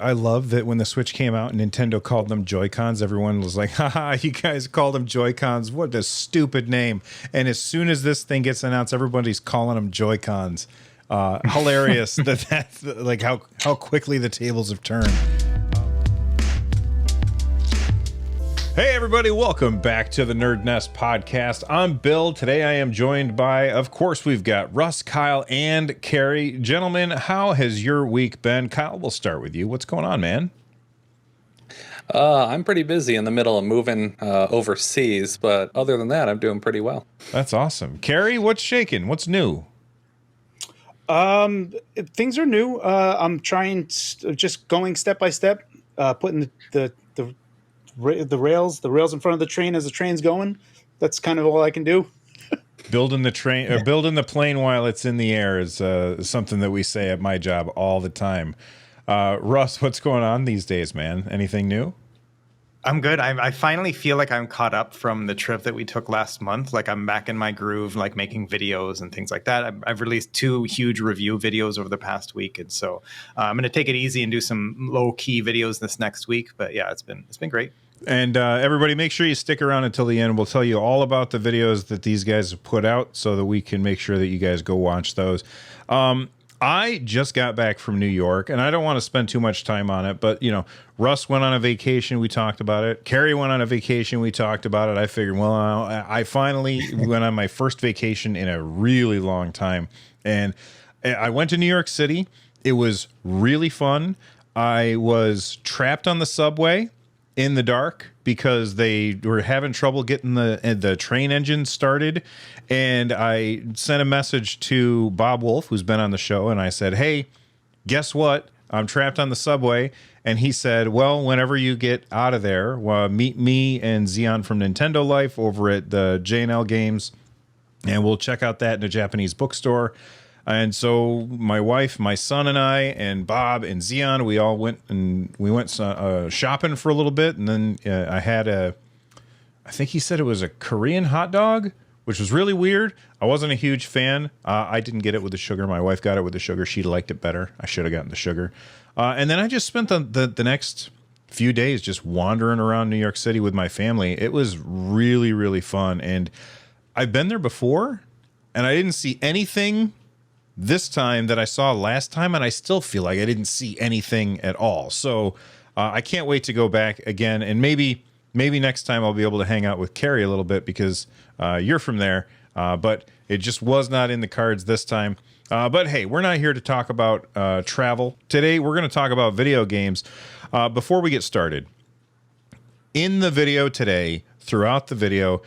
I love that when the Switch came out and Nintendo called them Joy-Cons, everyone was like, haha, you guys called them Joy-Cons. What a stupid name. And as soon as this thing gets announced, everybody's calling them Joy-Cons. Hilarious that's like how quickly the tables have turned. Hey everybody, welcome back to the NerdNest podcast. I'm Bill. Today I am joined by, of course, we've got Russ, Kyle, and Carrie. Gentlemen, how has your week been? Kyle, we'll start with you. What's going on, man? I'm pretty busy in the middle of moving overseas, but other than that, I'm doing pretty well. That's awesome. Carrie, what's shaking? What's new? Things are new. I'm trying just going step by step, putting the rails in front of the train as the train's going. That's kind of all I can do. Building the train or building the plane while it's in the air is something that we say at my job all the time. Russ, what's going on these days, man? Anything new? I'm good. I finally feel like I'm caught up from the trip that we took last month. Like I'm back in my groove, like making videos and things like that. I've released 2 huge review videos over the past week, and so I'm going to take it easy and do some low key videos this next week. But yeah, it's been great. And everybody, make sure you stick around until the end. We'll tell you all about the videos that these guys have put out so that we can make sure that you guys go watch those. I just got back from New York, and I don't want to spend too much time on it, but, you know, Russ went on a vacation. We talked about it. Carrie went on a vacation. We talked about it. I figured, well, I finally went on my first vacation in a really long time, and I went to New York City. It was really fun. I was trapped on the subway in the dark because they were having trouble getting the train engine started. And I sent a message to Bob Wolf, who's been on the show, and I said, hey, guess what? I'm trapped on the subway. And he said, well, whenever you get out of there, meet me and Xeon from Nintendo Life over at the J&L Games, and we'll check out that in a Japanese bookstore. And so my wife, my son, and I, and Bob and Xeon, we all went shopping for a little bit. And then I had I think he said it was a Korean hot dog, which was really weird. I wasn't a huge fan. I didn't get it with the sugar. My wife got it with the sugar. She liked it better. I should have gotten the sugar. And then I just spent the next few days just wandering around New York City with my family. It was really, really fun. And I've been there before, and I didn't see anything this time that I saw last time, and I still feel like I didn't see anything at all. So I can't wait to go back again, and maybe next time I'll be able to hang out with Carrie a little bit because you're from there, but it just was not in the cards this time. But hey, we're not here to talk about travel. Today, we're going to talk about video games. Before we get started, in the video today, throughout the video,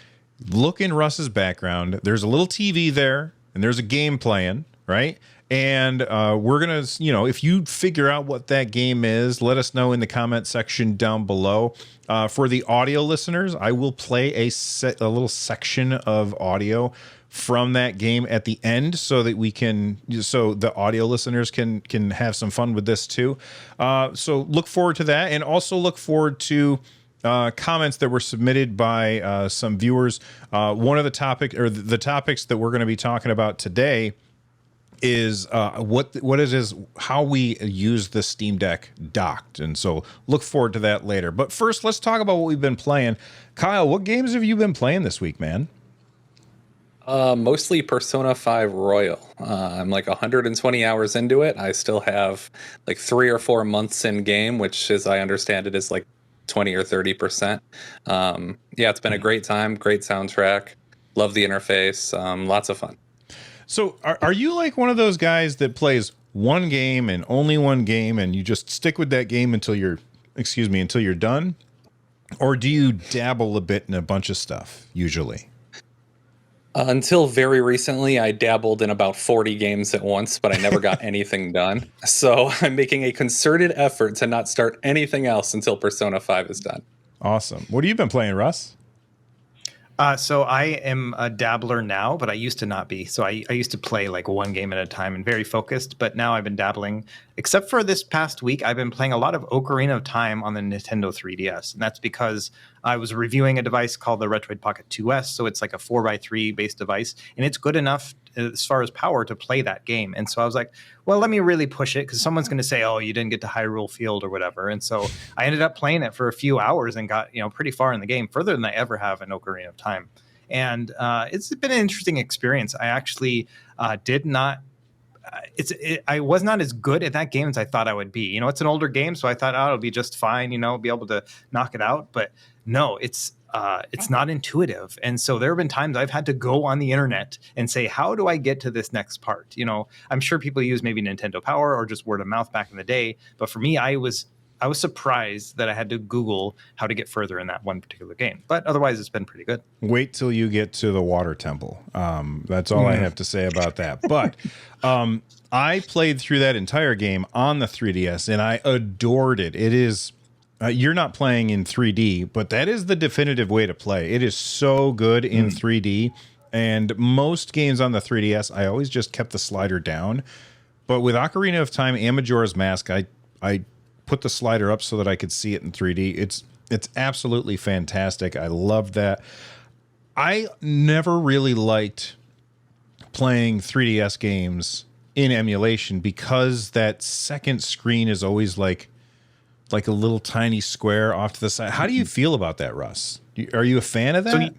look in Russ's background. There's a little TV there, and there's a game playing. Right. And we're going to, you know, if you figure out what that game is, let us know in the comment section down below. For the audio listeners, I will play a little section of audio from that game at the end so that so the audio listeners can have some fun with this too. So look forward to that, and also look forward to comments that were submitted by some viewers. One of the topics that we're going to be talking about today is what it is, how we use the Steam Deck docked. And so look forward to that later. But first, let's talk about what we've been playing. Kyle, what games have you been playing this week, man? Mostly Persona 5 Royal. I'm like 120 hours into it. I still have like 3 or 4 months in game, which, as I understand it, is like 20 or 30%. Yeah, it's been a great time, great soundtrack. Love the interface. Lots of fun. So are you like one of those guys that plays one game and only one game, and you just stick with that game until you're done? Or do you dabble a bit in a bunch of stuff usually? Until very recently, I dabbled in about 40 games at once, but I never got anything done. So I'm making a concerted effort to not start anything else until Persona 5 is done. Awesome. What have you been playing, Russ? So I am a dabbler now, but I used to not be. So I used to play like one game at a time and very focused, but now I've been dabbling. Except for this past week, I've been playing a lot of Ocarina of Time on the Nintendo 3DS. And that's because I was reviewing a device called the Retroid Pocket 2S. So it's like a 4x3 based device. And it's good enough as far as power to play that game. And so I was like, well, let me really push it because someone's going to say, oh, you didn't get to Hyrule Field or whatever. And so I ended up playing it for a few hours and got, pretty far in the game, further than I ever have in Ocarina of Time. And it's been an interesting experience. I actually did not. I was not as good at that game as I thought I would be. It's an older game, so I thought, it'll be just fine. Be able to knock it out. But no, it's not intuitive. And so there have been times I've had to go on the internet and say, how do I get to this next part? I'm sure people use maybe Nintendo Power or just word of mouth back in the day. But for me, I was surprised that I had to Google how to get further in that one particular game. But otherwise, it's been pretty good. Wait till you get to the water temple. That's all I have to say about that. But I played through that entire game on the 3DS, and I adored it. It is... you're not playing in 3D, but that is the definitive way to play. It is so good in 3D. And most games on the 3DS, I always just kept the slider down. But with Ocarina of Time and Majora's Mask, I put the slider up so that I could see it in 3D. It's absolutely fantastic. I loved that. I never really liked playing 3DS games in emulation because that second screen is always like a little tiny square off to the side. How do you feel about that, Russ? Are you a fan of that? So,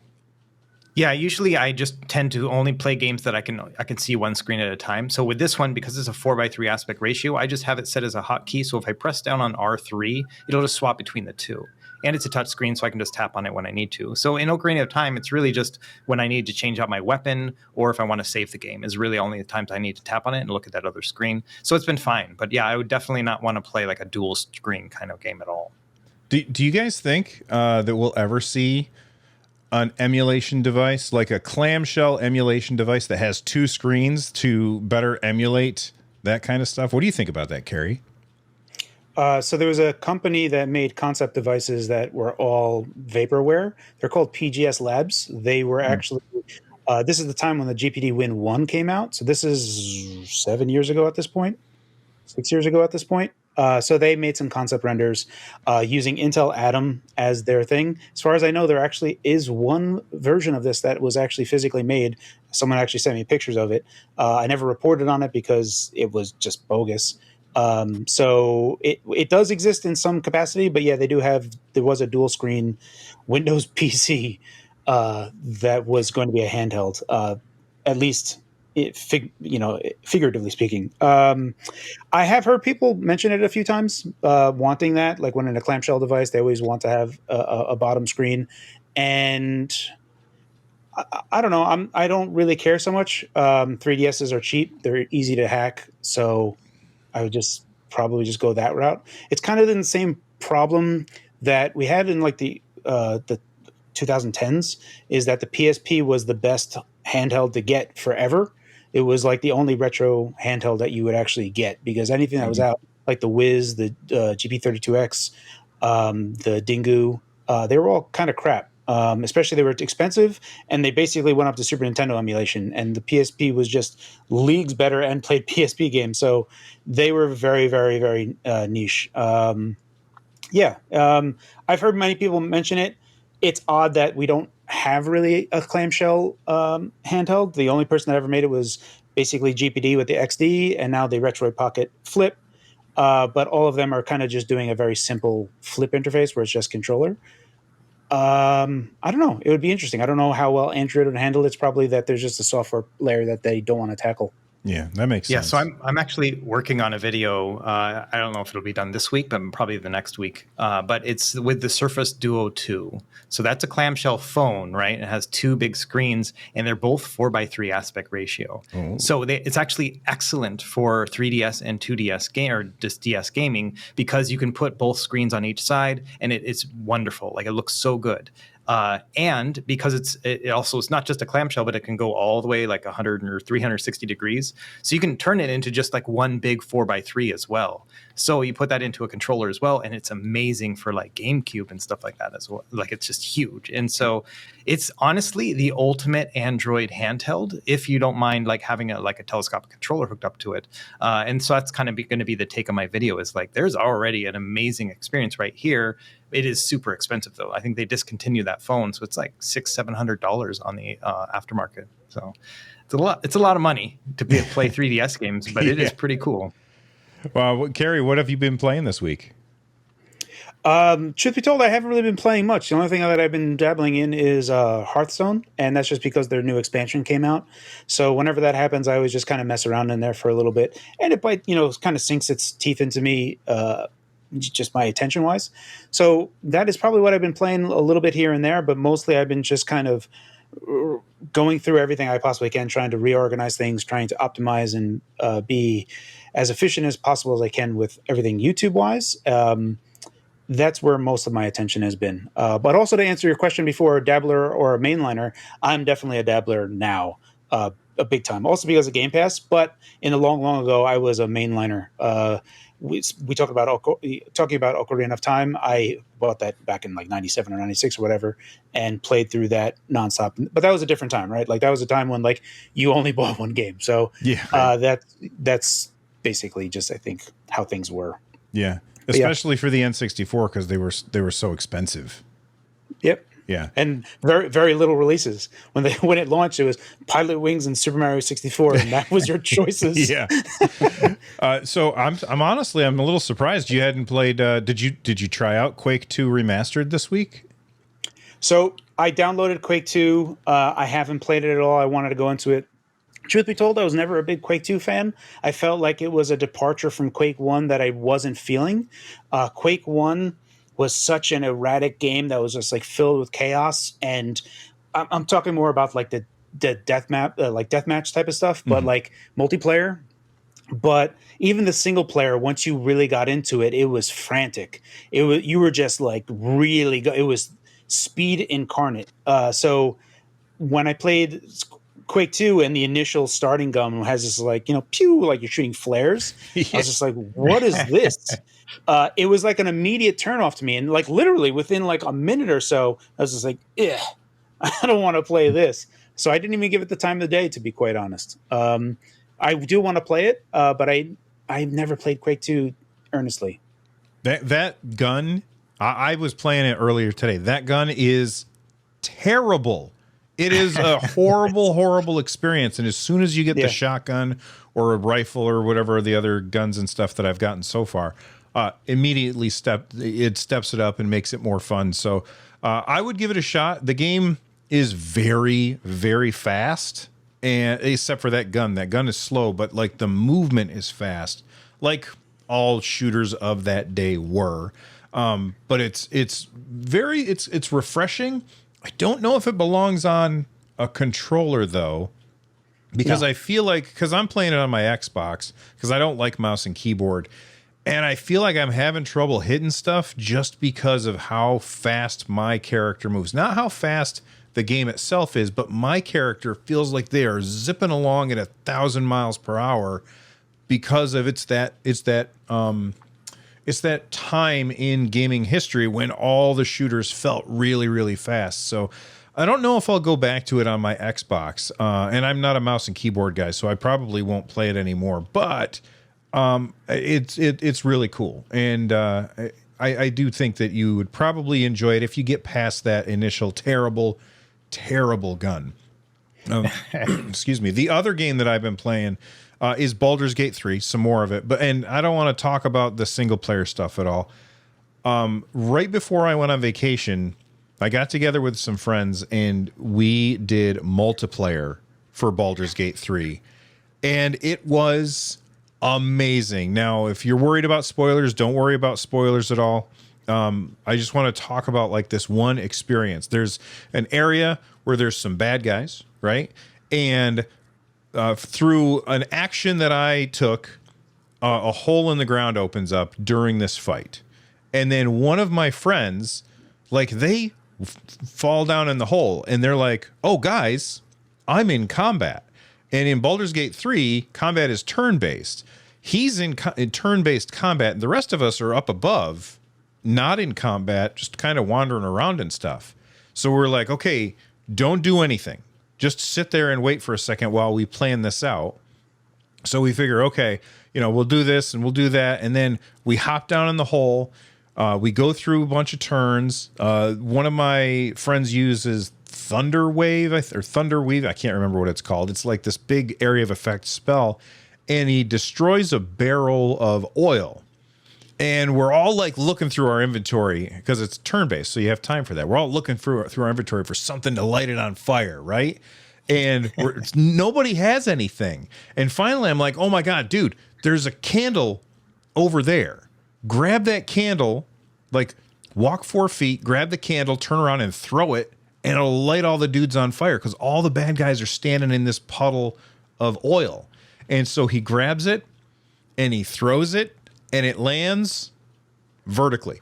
yeah, usually I just tend to only play games that I can see one screen at a time. So with this one, because it's a 4:3 aspect ratio, I just have it set as a hotkey. So if I press down on R3, it'll just swap between the two. And it's a touch screen, so I can just tap on it when I need to. So in Ocarina of Time, it's really just when I need to change out my weapon or if I want to save the game is really only the times I need to tap on it and look at that other screen. So it's been fine. But yeah, I would definitely not want to play like a dual screen kind of game at all. Do you guys think that we'll ever see an emulation device, like a clamshell emulation device that has two screens to better emulate that kind of stuff? What do you think about that, Carrie? So there was a company that made concept devices that were all vaporware. They're called PGS Labs. They were actually, this is the time when the GPD Win 1 came out. So this is 7 years ago at this point, 6 years ago at this point. So they made some concept renders using Intel Atom as their thing. As far as I know, there actually is one version of this that was actually physically made. Someone actually sent me pictures of it. I never reported on it because it was just bogus. So it does exist in some capacity, but yeah, there was a dual screen Windows PC that was going to be a handheld, at least figuratively speaking. I have heard people mention it a few times, wanting that, like when in a clamshell device, they always want to have a bottom screen. And I don't know. I don't really care so much. 3DSs are cheap. They're easy to hack. So I would probably just go that route. It's kind of the same problem that we had in like the 2010s, is that the PSP was the best handheld to get forever. It was like the only retro handheld that you would actually get, because anything that was out, like the Wiz, the GP32X, the Dingu, they were all kind of crap. Especially they were expensive, and they basically went up to Super Nintendo emulation, and the PSP was just leagues better and played PSP games. So they were very, very, very niche. I've heard many people mention it. It's odd that we don't have really a clamshell handheld. The only person that ever made it was basically GPD with the XD, and now the Retroid Pocket Flip. But all of them are kind of just doing a very simple flip interface where it's just controller. I don't know. It would be interesting. I don't know how well Android would handle it. It's probably that there's just a software layer that they don't want to tackle. Yeah, that makes sense. Yeah, so I'm actually working on a video. I don't know if it'll be done this week, but probably the next week. But it's with the Surface Duo 2. So that's a clamshell phone, right? It has two big screens, and they're both 4:3 aspect ratio. Oh. So it's actually excellent for 3DS and 2DS game, or just DS gaming, because you can put both screens on each side, and it's wonderful. Like, it looks so good. And because it's also, it's not just a clamshell, but it can go all the way like 100 or 360 degrees. So you can turn it into just like one big 4:3 as well. So you put that into a controller as well, and it's amazing for like GameCube and stuff like that as well. Like, it's just huge. And so it's honestly the ultimate Android handheld, if you don't mind like having a telescopic controller hooked up to it. And so that's kind of going to be the take of my video, is like, there's already an amazing experience right here. It is super expensive though. I think they discontinued that phone, so it's like $600-700 on the aftermarket. So It's a lot of money to play 3DS games, but it is pretty cool. Well, Carrie, what have you been playing this week? Truth be told, I haven't really been playing much. The only thing that I've been dabbling in is Hearthstone, and that's just because their new expansion came out. So whenever that happens, I always just kind of mess around in there for a little bit, and it kind of sinks its teeth into me, just my attention wise. So that is probably what I've been playing a little bit here and there, but mostly I've been just kind of going through everything I possibly can, trying to reorganize things, trying to optimize and be as efficient as possible as I can with everything YouTube wise. That's where most of my attention has been. But also to answer your question before, a dabbler or a mainliner, I'm definitely a dabbler now, a big time. Also because of Game Pass, but in the long ago, I was a mainliner. We talked about talking about Ocarina of Time. I bought that back in like 97 or 96 or whatever and played through that nonstop. But that was a different time, right? Like that was a time when like you only bought one game. So that's basically just, I think, how things were. Yeah. Especially for the N64 because they were so expensive. Yep. Yeah. And very, very little releases. When it launched, it was Pilot Wings and Super Mario 64, and that was your choices. Yeah. So I'm honestly a little surprised you hadn't played. Did you try out Quake 2 Remastered this week? So I downloaded Quake 2. I haven't played it at all. I wanted to go into it. Truth be told, I was never a big Quake 2 fan. I felt like it was a departure from Quake 1 that I wasn't feeling. Quake 1 was such an erratic game that was just like filled with chaos. And I'm talking more about like the deathmatch type of stuff, but like multiplayer. But even the single player, once you really got into it, it was frantic. You were just like really it was speed incarnate. So when I played Quake 2 and the initial starting gun has this like, pew, like you're shooting flares. Yeah. I was just like, what is this? It was like an immediate turnoff to me. And like literally within like a minute or so, I was just like, I don't want to play this. So I didn't even give it the time of the day, to be quite honest. I do want to play it, but I've never played Quake 2 earnestly. That gun, I was playing it earlier today. That gun is terrible. It is a horrible experience. And as soon as you get the shotgun or a rifle or whatever the other guns and stuff that I've gotten so far, immediately it steps it up and makes it more fun. So I would give it a shot. The game is very, very fast, and except for that gun. That gun is slow, but like the movement is fast, like all shooters of that day were. But it's refreshing. I don't know if it belongs on a controller, though, because I feel like, because I'm playing it on my Xbox, because I don't like mouse and keyboard, and I feel like I'm having trouble hitting stuff just because of how fast my character moves. Not how fast the game itself is, but my character feels like they are zipping along at 1,000 miles per hour because of it's that time in gaming history when all the shooters felt really, really fast. So I don't know if I'll go back to it on my Xbox. And I'm not a mouse and keyboard guy, so I probably won't play it anymore. But it's really cool. And I do think that you would probably enjoy it if you get past that initial terrible gun. Excuse me. The other game that I've been playing is Baldur's Gate 3, some more of it. And I don't want to talk about the single player stuff at all. Right before I went on vacation, I got together with some friends and we did multiplayer for Baldur's Gate 3. And it was amazing. Now, if you're worried about spoilers, don't worry about spoilers at all. I just want to talk about like this one experience. There's an area where there's some bad guys, right? And through an action that I took, a hole in the ground opens up during this fight. And then one of my friends, like they fall down in the hole and they're like, oh, guys, I'm in combat. And in Baldur's Gate 3, combat is turn-based. He's in turn-based combat, and the rest of us are up above, not in combat, just kind of wandering around and stuff. So we're like, okay, don't do anything. Just sit there and wait for a second while we plan this out. So we figure, okay, we'll do this and we'll do that. And then we hop down in the hole. We go through a bunch of turns. One of my friends uses Thunder Wave or Thunder Weave. I can't remember what it's called. It's like this big area of effect spell, and he destroys a barrel of oil. And we're all like looking through our inventory because it's turn-based, so you have time for that. We're all looking through our inventory for something to light it on fire, right? And nobody has anything. And finally, I'm like, oh my God, dude, there's a candle over there. Grab that candle, like walk 4 feet, grab the candle, turn around and throw it, and it'll light all the dudes on fire because all the bad guys are standing in this puddle of oil. And so he grabs it and he throws it, and it lands vertically.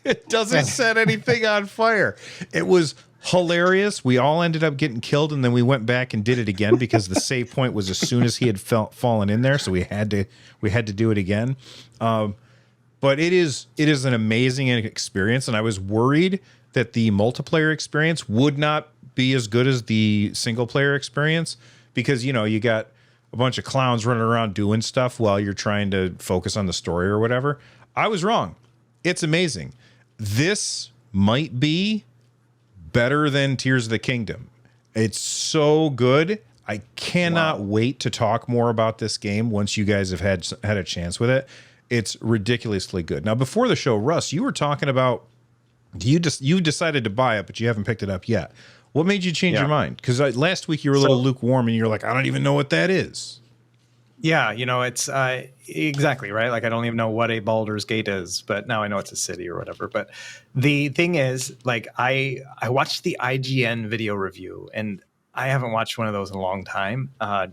It doesn't set anything on fire. It was hilarious. We all ended up getting killed, and then we went back and did it again because the save point was as soon as he had fallen in there, so we had to do it again. But it is an amazing experience, and I was worried that the multiplayer experience would not be as good as the single player experience because, you know, you got a bunch of clowns running around doing stuff while you're trying to focus on the story or whatever. I was wrong. It's amazing. This might be better than Tears of the Kingdom. It's so good. I cannot wait to talk more about this game once you guys have had a chance with it. It's ridiculously good. Now, before the show, Russ, you were talking about you decided to buy it, but you haven't picked it up yet. What made you change your mind? Because last week you were a little lukewarm and you're like, I don't even know what that is. Yeah, you know, it's exactly right. Like, I don't even know what a Baldur's Gate is, but now I know it's a city or whatever. But the thing is, like, I watched the IGN video review, and I haven't watched one of those in a long time,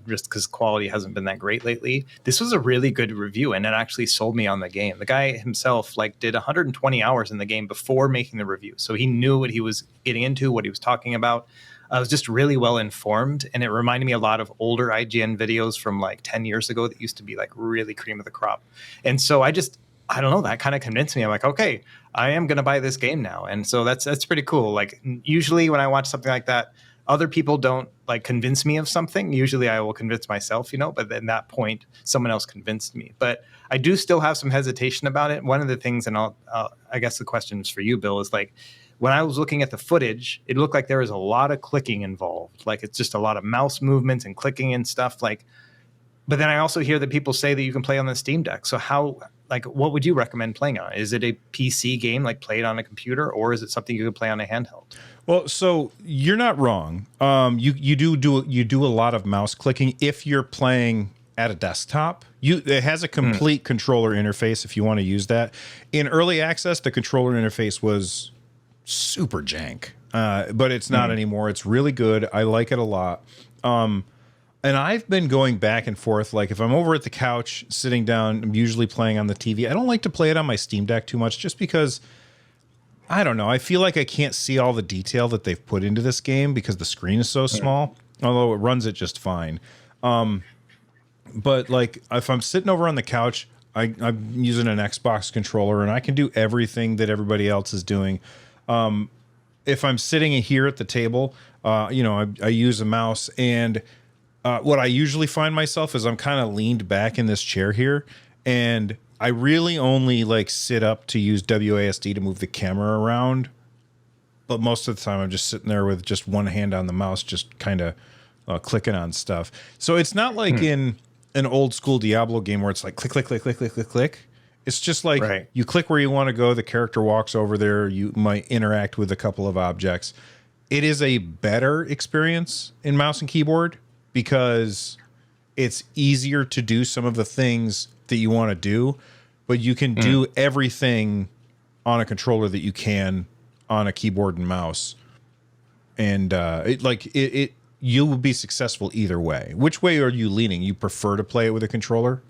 just because quality hasn't been that great lately. This was a really good review, and it actually sold me on the game. The guy himself like did 120 hours in the game before making the review, so he knew what he was getting into, what he was talking about. I was just really well informed, and it reminded me a lot of older IGN videos from like 10 years ago that used to be like really cream of the crop. And so I don't know, that kind of convinced me. I'm like, okay, I am going to buy this game now. And so that's pretty cool. Like, usually when I watch something like that, other people don't like convince me of something. Usually I will convince myself, you know, but at that point, someone else convinced me. But I do still have some hesitation about it. One of the things, and I guess the question is for you, Bill, is like, when I was looking at the footage, it looked like there was a lot of clicking involved. Like, it's just a lot of mouse movements and clicking and stuff. Like, but then I also hear that people say that you can play on the Steam Deck. So what would you recommend playing on? Is it a PC game, like play it on a computer, or is it something you could play on a handheld? Well, so you're not wrong. You do a lot of mouse clicking if you're playing at a desktop. It has a complete controller interface if you want to use that. In early access, the controller interface was super jank, but it's not anymore. It's really good. I like it a lot. And I've been going back and forth. Like, if I'm over at the couch sitting down, I'm usually playing on the TV. I don't like to play it on my Steam Deck too much just because, I don't know, I feel like I can't see all the detail that they've put into this game because the screen is so small, although it runs it just fine. But like, if I'm sitting over on the couch, I'm using an Xbox controller and I can do everything that everybody else is doing. If I'm sitting here at the table, I use a mouse, and what I usually find myself is I'm kind of leaned back in this chair here, and I really only like sit up to use WASD to move the camera around. But most of the time I'm just sitting there with just one hand on the mouse, just kind of clicking on stuff. So it's not like in an old school Diablo game where it's like click, click, click, click, click, click, click. It's just like you click where you want to go. The character walks over there. You might interact with a couple of objects. It is a better experience in mouse and keyboard because it's easier to do some of the things that you want to do, but you can do everything on a controller that you can on a keyboard and mouse. And you will be successful either way. Which way are you leaning? You prefer to play it with a controller?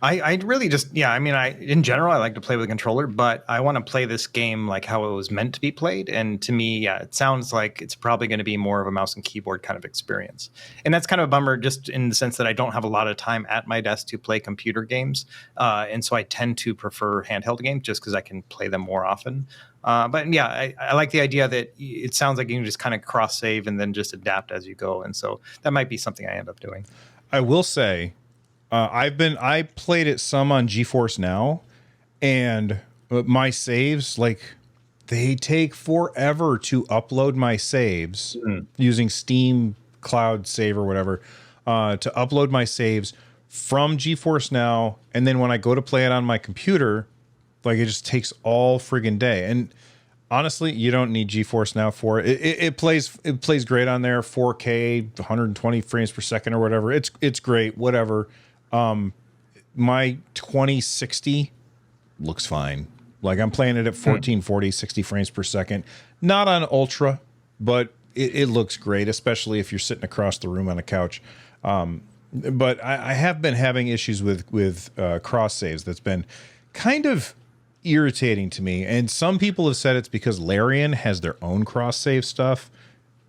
I really just, in general, I like to play with a controller, but I want to play this game like how it was meant to be played. And to me, it sounds like it's probably going to be more of a mouse and keyboard kind of experience. And that's kind of a bummer just in the sense that I don't have a lot of time at my desk to play computer games. And so I tend to prefer handheld games just because I can play them more often. But yeah, I like the idea that it sounds like you can just kind of cross save and then just adapt as you go. And so that might be something I end up doing. I will say, I played it some on GeForce Now, and my saves, like, they take forever to upload my saves using Steam Cloud Save or whatever, to upload my saves from GeForce Now. And then when I go to play it on my computer, like it just takes all friggin' day. And honestly, you don't need GeForce Now for it. It plays great on there, 4K, 120 frames per second or whatever. It's great, whatever. My 2060 looks fine. Like I'm playing it at 1440, 60 frames per second. Not on ultra, but it looks great, especially if you're sitting across the room on a couch. But I have been having issues with cross saves. That's been kind of irritating to me. And some people have said it's because Larian has their own cross save stuff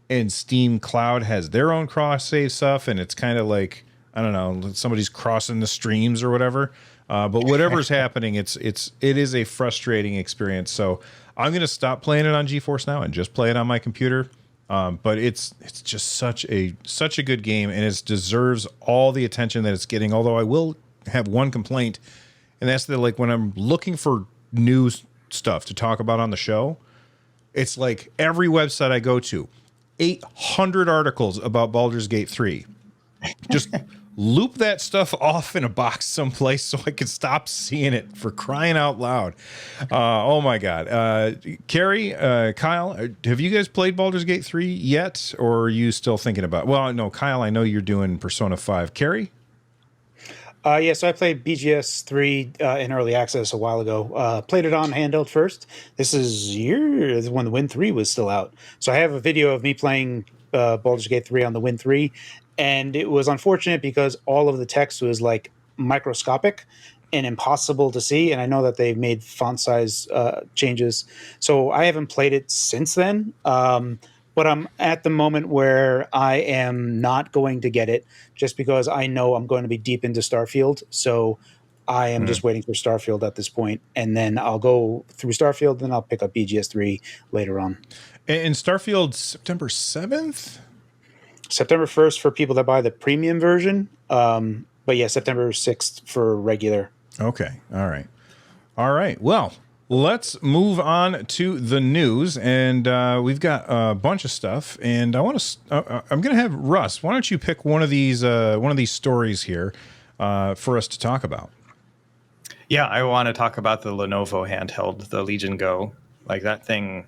and Steam Cloud has their own cross save stuff. And it's kind of like, I don't know, somebody's crossing the streams or whatever. But whatever's happening, it is a frustrating experience. So I'm going to stop playing it on GeForce Now and just play it on my computer. But it's just such a good game, and it deserves all the attention that it's getting. Although I will have one complaint, and that's that like when I'm looking for new stuff to talk about on the show, it's like every website I go to, 800 articles about Baldur's Gate 3. Just loop that stuff off in a box someplace so I can stop seeing it, for crying out loud. Oh my God. Carrie, Kyle, have you guys played Baldur's Gate 3 yet? Or are you still thinking about, well, no, Kyle, I know you're doing Persona 5. Carrie? Yeah, so I played BGS 3 in early access a while ago. Played it on handheld first. This is when the Win 3 was still out. So I have a video of me playing Baldur's Gate 3 on the Win 3. And it was unfortunate because all of the text was like microscopic and impossible to see. And I know that they've made font size changes. So I haven't played it since then. But I'm at the moment where I am not going to get it just because I know I'm going to be deep into Starfield. So I am just waiting for Starfield at this point. And then I'll go through Starfield, then I'll pick up BGS 3 later on. And Starfield's September 7th? September 1st for people that buy the premium version. But yeah, September 6th for regular. Okay. All right. Well, let's move on to the news. And we've got a bunch of stuff. And I'm going to have Russ, why don't you pick one of these stories here for us to talk about? Yeah, I want to talk about the Lenovo handheld, the Legion Go. Like that thing,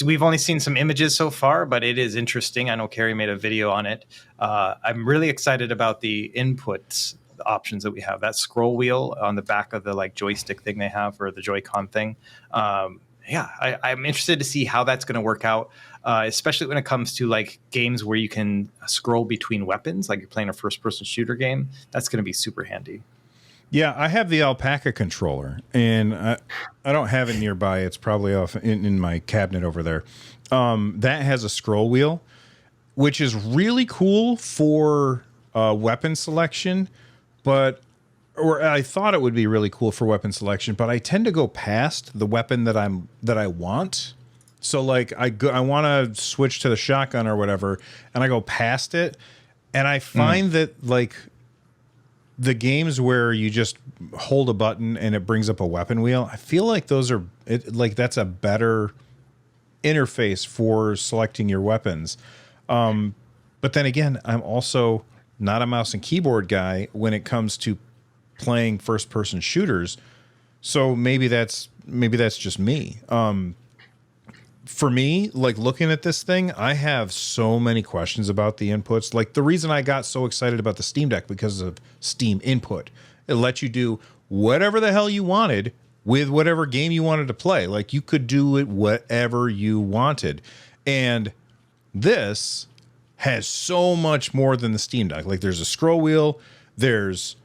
we've only seen some images so far, but it is interesting. I know Carrie made a video on it. I'm really excited about the inputs options that we have. That scroll wheel on the back of the like joystick thing they have, or the Joy-Con thing. I'm interested to see how that's going to work out, especially when it comes to like games where you can scroll between weapons, like you're playing a first-person shooter game. That's going to be super handy. Yeah, I have the Alpaca controller, and I don't have it nearby. It's probably off in my cabinet over there. That has a scroll wheel, which is really cool for weapon selection, or I thought it would be really cool for weapon selection, but I tend to go past the weapon that I want. So like I want to switch to the shotgun or whatever, and I go past it, and I find that like the games where you just hold a button and it brings up a weapon wheel, I feel like that's a better interface for selecting your weapons. But then again, I'm also not a mouse and keyboard guy when it comes to playing first person shooters. So maybe that's just me. For me, like looking at this thing, I have so many questions about the inputs. Like the reason I got so excited about the Steam Deck because of Steam Input. It lets you do whatever the hell you wanted with whatever game you wanted to play. Like you could do it whatever you wanted. And this has so much more than the Steam Deck. Like there's a scroll wheel, there's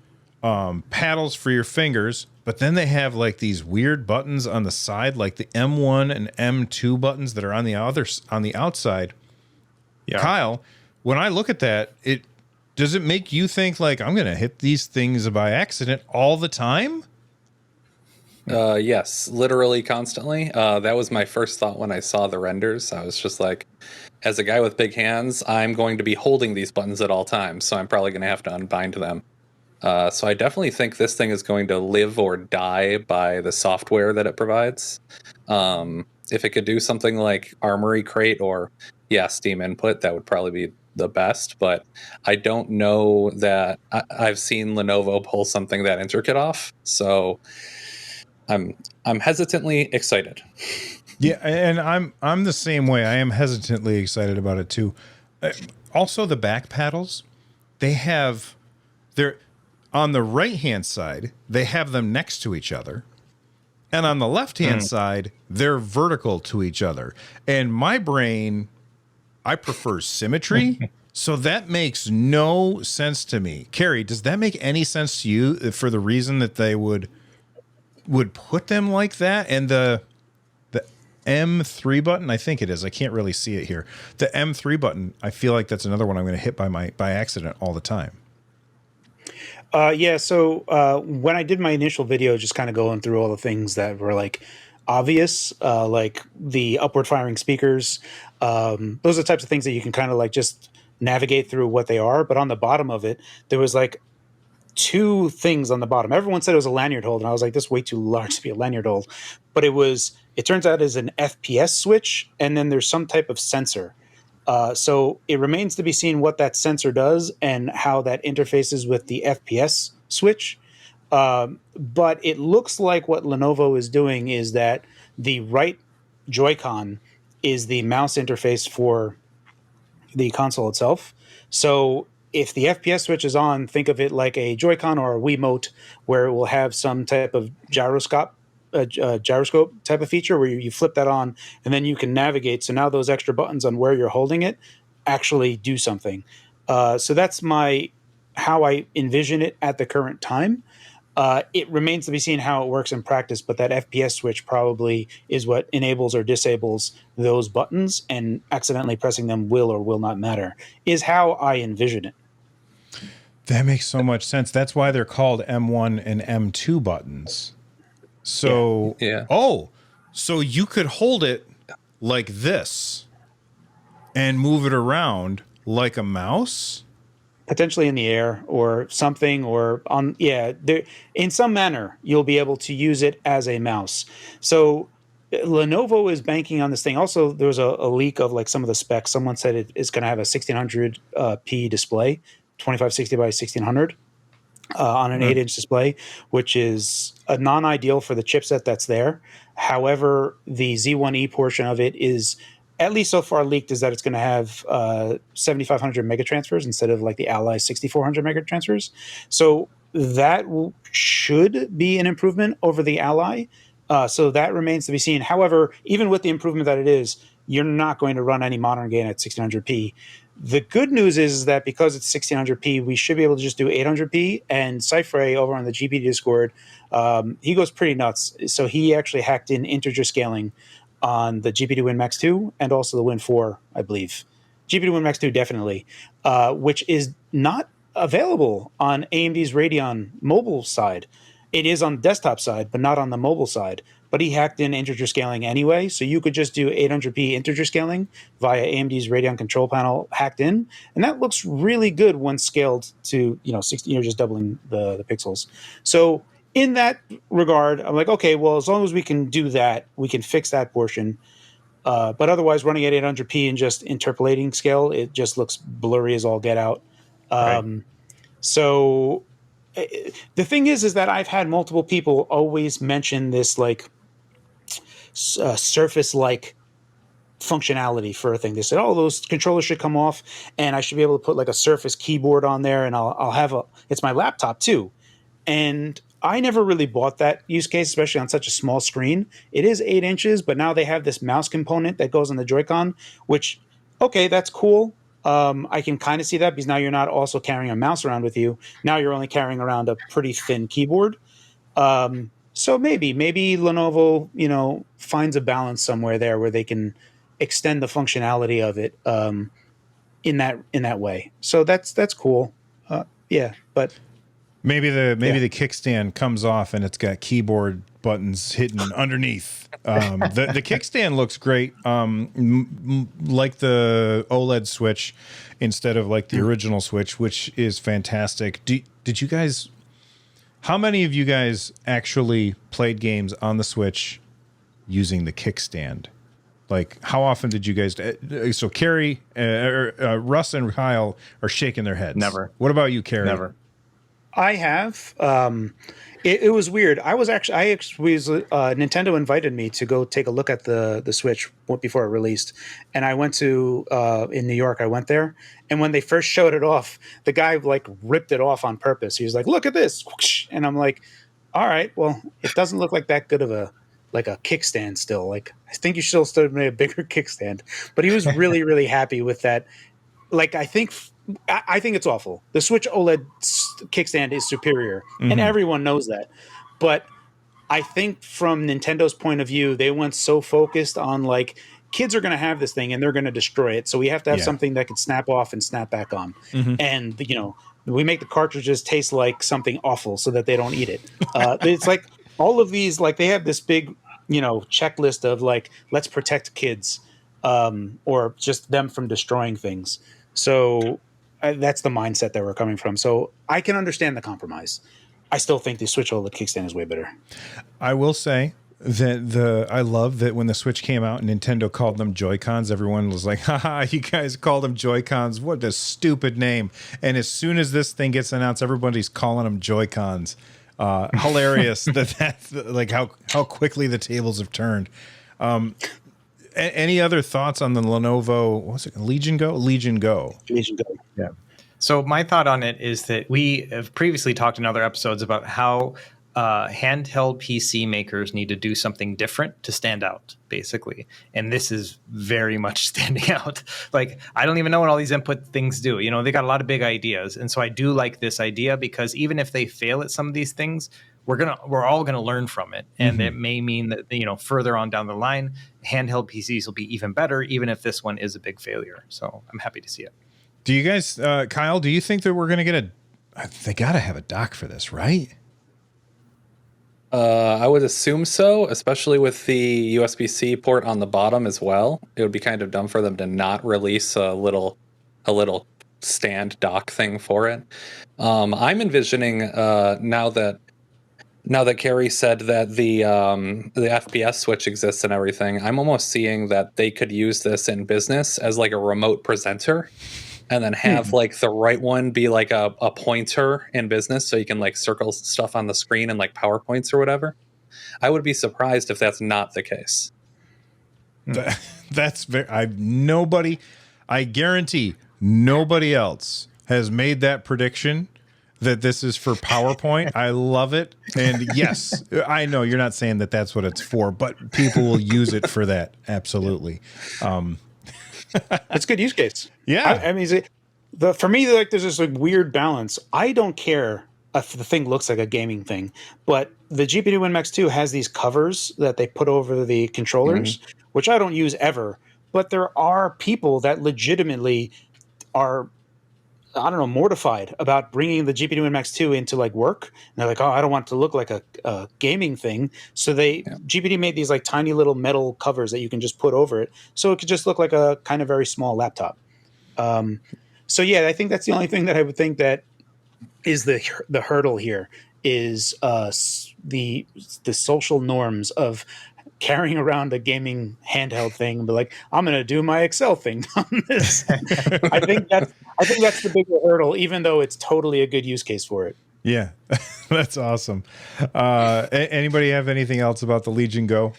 paddles for your fingers, but then they have like these weird buttons on the side, like the M1 and M2 buttons that are on the outside. Yeah. Kyle, when I look at that, does it make you think like I'm going to hit these things by accident all the time? Yes, literally constantly. That was my first thought when I saw the renders. I was just like, as a guy with big hands, I'm going to be holding these buttons at all times, so I'm probably going to have to unbind them. So I definitely think this thing is going to live or die by the software that it provides. If it could do something like Armory Crate or Steam Input, that would probably be the best. But I don't know that I've seen Lenovo pull something that intricate off. So I'm hesitantly excited. Yeah, and I'm the same way. I am hesitantly excited about it too. Also, the back paddles, they're on the right hand side. They have them next to each other, and on the left hand side, they're vertical to each other. And my brain, I prefer symmetry. So that makes no sense to me. Carrie, does that make any sense to you for the reason that they would put them like that? And the M3 button, I think it is. I can't really see it here. The M3 button, I feel like that's another one I'm going to hit by accident all the time. So when I did my initial video, just kind of going through all the things that were like obvious, like the upward firing speakers, those are the types of things that you can kind of like just navigate through what they are. But on the bottom of it, there was like two things on the bottom. Everyone said it was a lanyard hold, and I was like, this is way too large to be a lanyard hold. But it turns out is an FPS switch, and then there's some type of sensor. So it remains to be seen what that sensor does and how that interfaces with the FPS switch. But it looks like what Lenovo is doing is that the right Joy-Con is the mouse interface for the console itself. So if the FPS switch is on, think of it like a Joy-Con or a Wiimote, where it will have some type of gyroscope type of feature where you flip that on and then you can navigate. So now those extra buttons on where you're holding it actually do something. So that's how I envision it at the current time. It remains to be seen how it works in practice, but that FPS switch probably is what enables or disables those buttons, and accidentally pressing them will or will not matter, is how I envision it. That makes so much sense. That's why they're called M1 and M2 buttons. So, so you could hold it like this and move it around like a mouse? Potentially in the air or something, or in some manner, you'll be able to use it as a mouse. So Lenovo is banking on this thing. Also, there was a leak of like some of the specs. Someone said it is going to have a 1600p display, 2560 by 1600. On an 8-inch display, which is a non-ideal for the chipset that's there. However, the Z1E portion of it is, at least so far leaked, is that it's going to have 7,500 megatransfers instead of like the Ally 6,400 megatransfers. So that should be an improvement over the Ally. So that remains to be seen. However, even with the improvement that it is, you're not going to run any modern game at 1600p. The good news is that because it's 1600p, we should be able to just do 800p. And Cypher over on the GPD Discord, he goes pretty nuts. So he actually hacked in integer scaling on the GPD Win Max 2 and also the Win 4, I believe. GPD Win Max 2 definitely, which is not available on AMD's Radeon mobile side. It is on the desktop side, but not on the mobile side. But he hacked in integer scaling anyway, so you could just do 800p integer scaling via AMD's Radeon control panel hacked in, and that looks really good when scaled to 60. You're just doubling the pixels. So in that regard, I'm like, okay, well, as long as we can do that, we can fix that portion. But otherwise, running at 800p and just interpolating scale, it just looks blurry as all get out. Right. So the thing is that I've had multiple people always mention this like Surface-like functionality for a thing. They said, "Oh, those controllers should come off, and I should be able to put like a Surface keyboard on there, and I'll have it's my laptop too." And I never really bought that use case, especially on such a small screen. It is 8 inches, but now they have this mouse component that goes on the Joy-Con, which, okay, that's cool. I can kind of see that because now you're not also carrying a mouse around with you. Now you're only carrying around a pretty thin keyboard. So maybe Lenovo, finds a balance somewhere there where they can extend the functionality of it in that way. So that's cool. But maybe the kickstand comes off and it's got keyboard buttons hidden underneath. The kickstand looks great, like the OLED Switch instead of like the original Switch, which is fantastic. did you guys? How many of you guys actually played games on the Switch using the kickstand? Like, how often did you guys? So Carrie, Russ, and Kyle are shaking their heads. Never. What about you, Carrie? Never. I have. It was weird. I was Nintendo invited me to go take a look at the Switch before it released, and I went to in New York. I went there, and when they first showed it off, the guy like ripped it off on purpose. He was like, "Look at this," and I'm like, "All right, well, it doesn't look like that good of a kickstand still. Like, I think you should have made a bigger kickstand." But he was really really happy with that. Like, I think it's awful. The Switch OLED kickstand is superior, and everyone knows that. But I think from Nintendo's point of view, they went so focused on like kids are going to have this thing and they're going to destroy it. So we have to have something that can snap off and snap back on. And we make the cartridges taste like something awful so that they don't eat it. It's like all of these, like they have this big, checklist of like, let's protect kids, or just them from destroying things. So that's the mindset that we're coming from. So I can understand the compromise. I still think the Switch OLED kickstand is way better. I will say that I love that when the Switch came out and Nintendo called them Joy-Cons, everyone was like, haha, you guys called them Joy-Cons. What a stupid name. And as soon as this thing gets announced, everybody's calling them Joy-Cons. Hilarious that's like how quickly the tables have turned. Any other thoughts on the Lenovo, what was it, Legion Go? Legion Go. Yeah. So my thought on it is that we have previously talked in other episodes about how handheld PC makers need to do something different to stand out, basically. And this is very much standing out. Like, I don't even know what all these input things do. They got a lot of big ideas. And so I do like this idea because even if they fail at some of these things, we're all gonna learn from it, and it may mean that further on down the line, handheld PCs will be even better, even if this one is a big failure. So I'm happy to see it. Do you guys, Kyle? Do you think that we're gonna get they gotta have a dock for this, right? I would assume so, especially with the USB-C port on the bottom as well. It would be kind of dumb for them to not release a little stand dock thing for it. I'm envisioning now that Carrie said that the FPS switch exists and everything, I'm almost seeing that they could use this in business as like a remote presenter, and then have like the right one be like a pointer in business, so you can like circle stuff on the screen and like PowerPoints or whatever. I would be surprised if that's not the case. That's very. I guarantee nobody else has made that prediction that this is for PowerPoint. I love it. And yes, I know you're not saying that that's what it's for, but people will use it for that. Absolutely. It's a good use case. Yeah. I mean, for me, like, there's this like weird balance. I don't care if the thing looks like a gaming thing, but the GPD Win Max 2 has these covers that they put over the controllers, which I don't use ever. But there are people that legitimately are, I don't know, mortified about bringing the GPD Win Max 2 into like work. And they're like, oh, I don't want it to look like a gaming thing. So GPD made these like tiny little metal covers that you can just put over it. So it could just look like a kind of very small laptop. So yeah, I think that's the only thing that I would think that is the hurdle here is the social norms of carrying around a gaming handheld thing, but like, I'm going to do my Excel thing on this. I think that's the bigger hurdle, even though it's totally a good use case for it. Yeah, that's awesome. Anybody have anything else about the Legion Go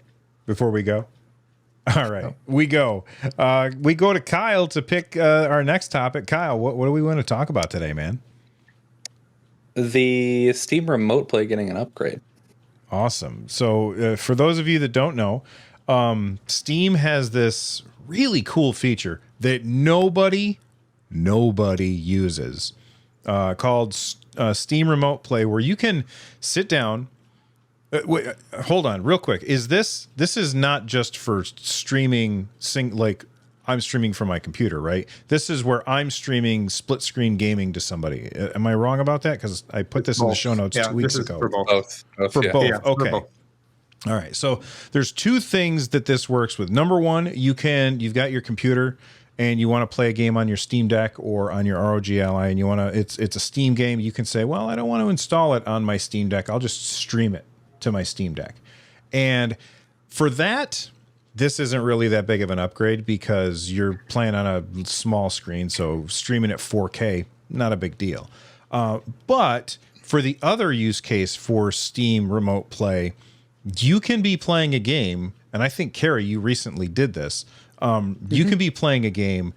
before we go? All right, we go to Kyle to pick our next topic. Kyle, what do we want to talk about today, man? The Steam Remote Play getting an upgrade. Awesome. So for those of you that don't know, Steam has this really cool feature that nobody uses called Steam Remote Play, where you can sit down. Wait, hold on real quick. This is not just for streaming, like I'm streaming from my computer, right? This is where I'm streaming split screen gaming to somebody. Am I wrong about that? Because I put this in the show notes 2 weeks ago. For both. For both. Yeah, okay. for both. All right. So there's two things that this works with. Number one, you've got your computer and you want to play a game on your Steam Deck or on your ROG Ally, and you want to, it's a Steam game, you can say, well, I don't want to install it on my Steam Deck. I'll just stream it to my Steam Deck. And for that, this isn't really that big of an upgrade because you're playing on a small screen, so streaming at 4K, not a big deal. But for the other use case for Steam Remote Play, you can be playing a game, and I think, Carrie, you recently did this. You can be playing a game,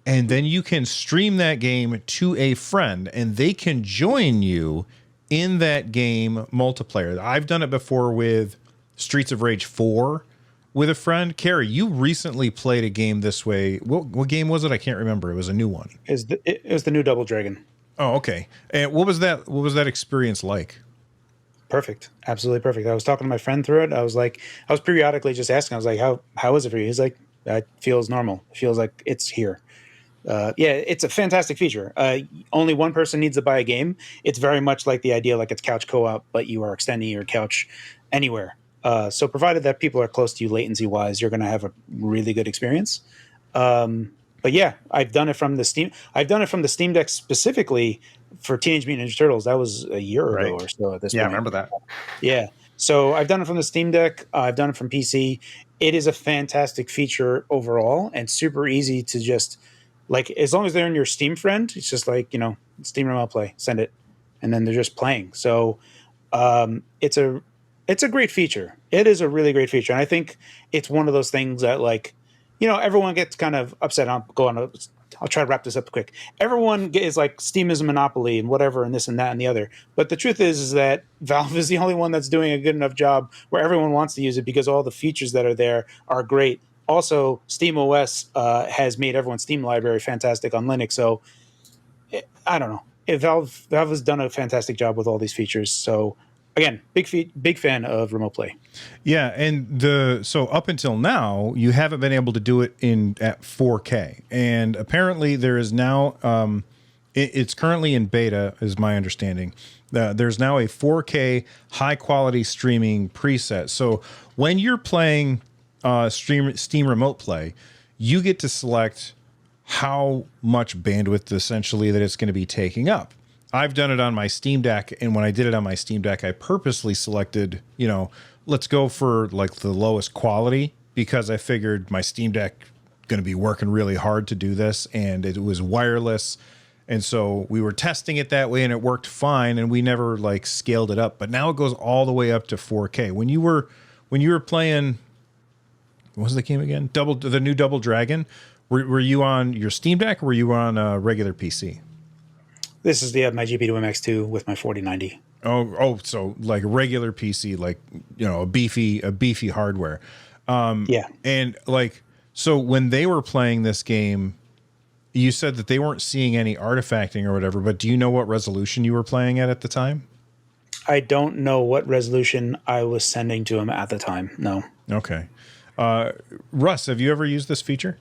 and then you can stream that game to a friend, and they can join you in that game multiplayer. I've done it before with Streets of Rage 4 with a friend. Carrie, you recently played a game this way. What game was it? I can't remember. It was a new one. It was the new Double Dragon. Oh, okay. And what was that experience like? Perfect. Absolutely perfect. I was talking to my friend through it. I was periodically just asking, I was like, how is it for you? He's like, it feels normal. It feels like it's here. Yeah, it's a fantastic feature. Only one person needs to buy a game. It's very much like the idea, like it's couch co-op, but you are extending your couch anywhere. So provided that people are close to you latency wise, you're going to have a really good experience. But yeah, I've done it from the Steam Deck specifically for Teenage Mutant Ninja Turtles. That was a year ago or so at this point. Yeah, I remember that. Yeah. So I've done it from the Steam Deck. I've done it from PC. It is a fantastic feature overall and super easy to just, like, as long as they're in your Steam friend, it's just like, Steam Remote Play, send it, and then they're just playing. So it's a great feature. It is a really great feature. And I think it's one of those things that, like, everyone gets kind of upset. I'll try to wrap this up quick. Everyone is like, Steam is a monopoly and whatever, and this and that and the other. But the truth is that Valve is the only one that's doing a good enough job where everyone wants to use it because all the features that are there are great. Also, SteamOS has made everyone's Steam library fantastic on Linux. So I don't know. Valve has done a fantastic job with all these features. So again, big fan of Remote Play. Yeah, and so up until now, you haven't been able to do it at 4K, and apparently there is now it's currently in beta, is my understanding. There's now a 4K high quality streaming preset. So when you're playing Steam Remote Play, you get to select how much bandwidth essentially that it's going to be taking up. I've done it on my Steam Deck, and when I did it on my Steam Deck, I purposely selected, let's go for like the lowest quality because I figured my Steam Deck going to be working really hard to do this, and it was wireless. And so we were testing it that way, and it worked fine, and we never like scaled it up. But now it goes all the way up to 4K. When you were playing, what was the game again? The new Double Dragon. Were you on your Steam Deck or were you on a regular PC? This is my GP2MX2 with my 4090. Oh, so like a regular PC, like, a beefy hardware. Yeah. And like, so when they were playing this game, you said that they weren't seeing any artifacting or whatever, but do you know what resolution you were playing at the time? I don't know what resolution I was sending to them at the time. No. Okay. Russ, have you ever used this feature?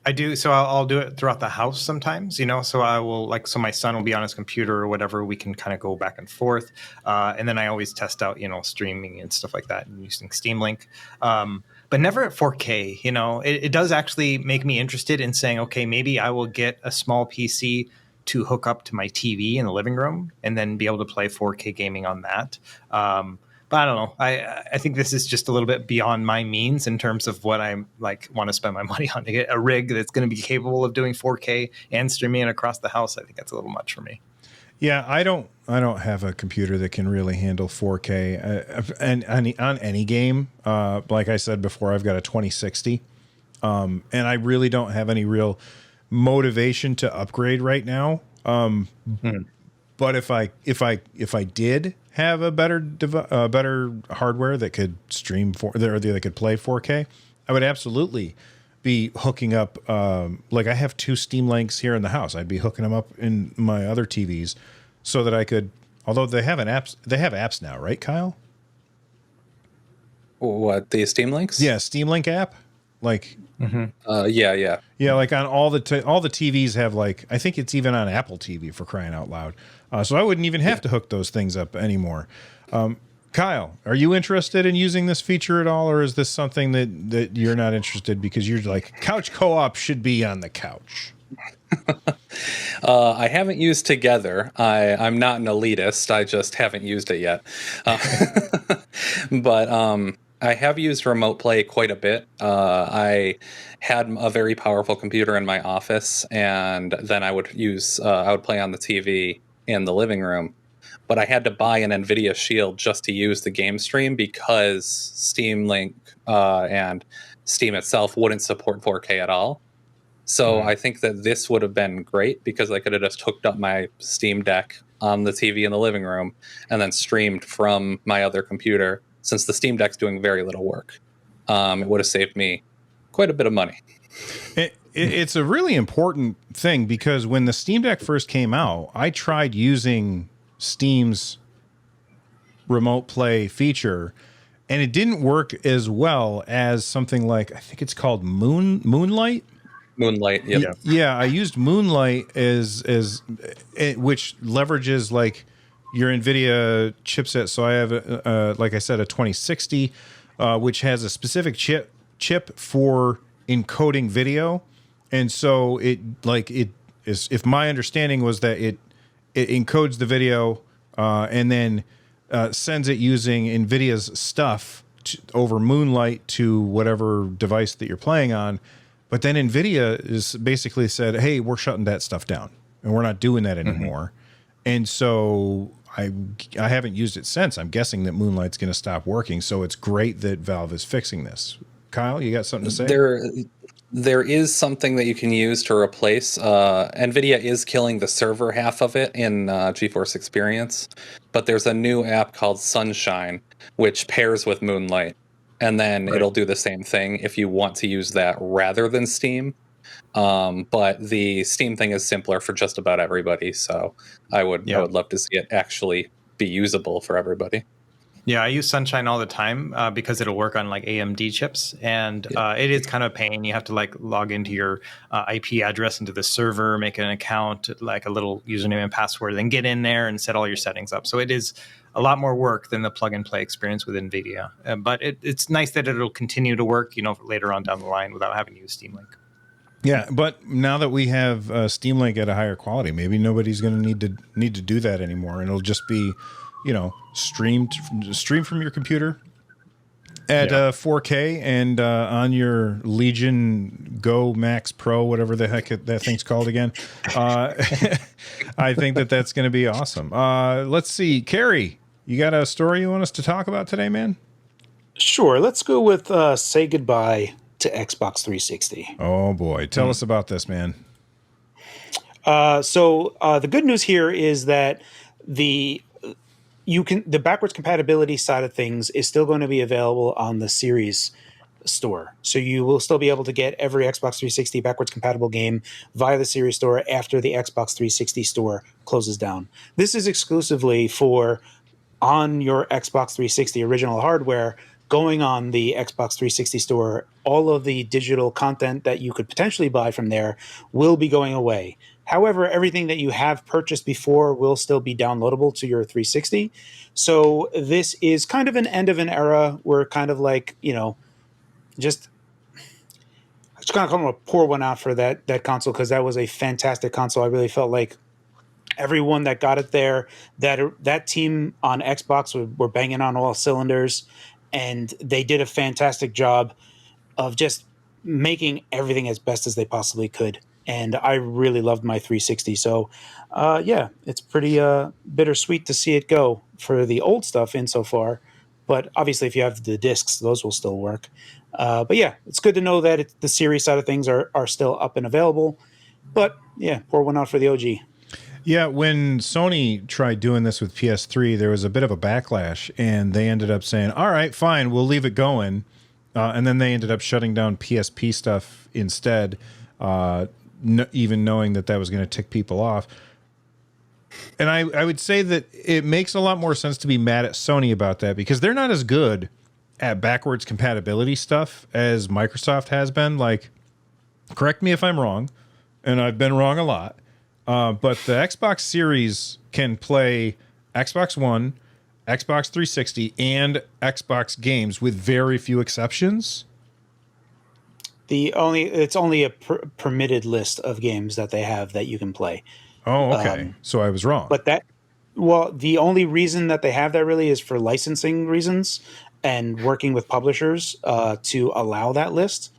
I do. So I'll do it throughout the house sometimes, so I will so my son will be on his computer or whatever. We can kind of go back and forth. And then I always test out, streaming and stuff like that and using Steam Link. But never at 4K, it does actually make me interested in saying, okay, maybe I will get a small PC to hook up to my TV in the living room and then be able to play 4K gaming on that. But I don't know. I think this is just a little bit beyond my means in terms of what I want to spend my money on to get a rig that's going to be capable of doing 4K and streaming it across the house. I think that's a little much for me. Yeah, I don't have a computer that can really handle 4K and on any game. Like I said before, I've got a 2060, and I really don't have any real motivation to upgrade right now. But if I did have a better hardware that could stream that could play 4K, I would absolutely be hooking up. Like I have 2 Steam Links here in the house. I'd be hooking them up in my other TVs so that I could. Although they have apps now, right, Kyle? What, the Steam Links? Yeah, Steam Link app. Like, yeah. Like on all the TVs have I think it's even on Apple TV for crying out loud. So I wouldn't even have to hook those things up anymore. Kyle, are you interested in using this feature at all, or is this something that you're not interested because you're like, couch co-op should be on the couch? I haven't used Together. I'm not an elitist. I just haven't used it yet. But I have used Remote Play quite a bit. I had a very powerful computer in my office, and then I would play on the TV in the living room. But I had to buy an NVIDIA Shield just to use the game stream because Steam Link and Steam itself wouldn't support 4K at all. So I think that this would have been great because I could have just hooked up my Steam Deck on the TV in the living room and then streamed from my other computer. Since the Steam Deck's doing very little work, it would have saved me quite a bit of money. It's a really important thing because when the Steam Deck first came out, I tried using Steam's Remote Play feature, and it didn't work as well as something like, I think it's called Moonlight. Moonlight, yep. Yeah, I used Moonlight as which leverages like your NVIDIA chipset. So I have, like I said, a 2060, which has a specific chip for encoding video, and so if my understanding was that it encodes the video and then sends it using NVIDIA's stuff over Moonlight to whatever device that you're playing on. But then NVIDIA is basically said, hey, we're shutting that stuff down and we're not doing that anymore. And so I haven't used it since. I'm guessing that Moonlight's going to stop working. So it's great that Valve is fixing this. Kyle, you got something to say? There is something that you can use to replace. NVIDIA is killing the server half of it in GeForce Experience. But there's a new app called Sunshine, which pairs with Moonlight. And then it'll do the same thing if you want to use that rather than Steam. But the Steam thing is simpler for just about everybody. So I would love to see it actually be usable for everybody. Yeah, I use Sunshine all the time because it'll work on like AMD chips, and it is kind of a pain. You have to like log into your IP address into the server, make an account, like a little username and password, then get in there and set all your settings up. So it is a lot more work than the plug and play experience with NVIDIA. But it's nice that it'll continue to work, later on down the line without having to use Steam Link. Yeah, but now that we have Steam Link at a higher quality, maybe nobody's going to need to do that anymore, and it'll just be, stream from your computer at 4K and on your Legion Go Max Pro, whatever the heck that thing's called again. I think that's going to be awesome. Let's see, Carrie, you got a story you want us to talk about today, man? Sure. Let's go with Say Goodbye to Xbox 360. Oh boy, tell us about this, man. So the good news here is that the backwards compatibility side of things is still going to be available on the Series store. So you will still be able to get every Xbox 360 backwards compatible game via the Series store after the Xbox 360 store closes down. This is exclusively for on your Xbox 360 original hardware. Going on the Xbox 360 store, all of the digital content that you could potentially buy from there will be going away. However, everything that you have purchased before will still be downloadable to your 360. So this is kind of an end of an era. We're kind of like, just kind of pour one out for that console because that was a fantastic console. I really felt like everyone that got it there, that team on Xbox were banging on all cylinders. And they did a fantastic job of just making everything as best as they possibly could. And I really loved my 360. So, it's pretty bittersweet to see it go for the old stuff insofar. But obviously, if you have the discs, those will still work. But yeah, it's good to know that the series side of things are still up and available. But yeah, pour one out for the OG. Yeah, when Sony tried doing this with PS3, there was a bit of a backlash, and they ended up saying, all right, fine, we'll leave it going. And then they ended up shutting down PSP stuff instead, even knowing that was going to tick people off. And I would say that it makes a lot more sense to be mad at Sony about that because they're not as good at backwards compatibility stuff as Microsoft has been. Like, correct me if I'm wrong, and I've been wrong a lot. But the Xbox Series can play Xbox One, Xbox 360 and Xbox games with very few exceptions? It's only a permitted list of games that they have that you can play. Oh, okay. So I was wrong. But the only reason that they have that really is for licensing reasons and working with publishers to allow that list.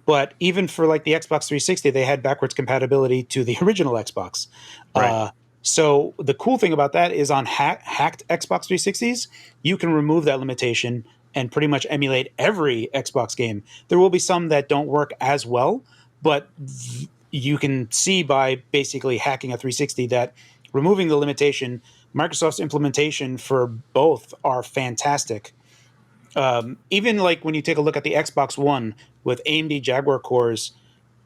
But even for like the Xbox 360, they had backwards compatibility to the original Xbox. Right. So the cool thing about that is on hacked Xbox 360s, you can remove that limitation and pretty much emulate every Xbox game. There will be some that don't work as well, but you can see by basically hacking a 360 that removing the limitation, Microsoft's implementation for both are fantastic. Even like when you take a look at the Xbox One with AMD Jaguar cores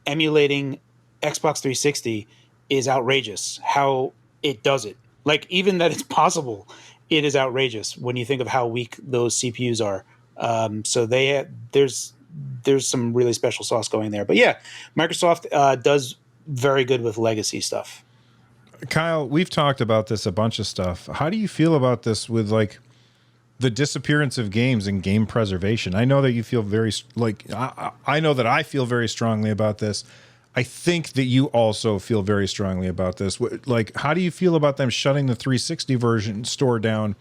emulating Xbox 360 is outrageous how it does it. Like even that it's possible, it is outrageous when you think of how weak those CPUs are. So there's some really special sauce going there. But yeah, Microsoft does very good with legacy stuff. Kyle, we've talked about this a bunch of stuff. How do you feel about this with like the disappearance of games and game preservation? I know that you feel very I know that I feel very strongly about this. I think that you also feel very strongly about this. Like, how do you feel about them shutting the 360 version store down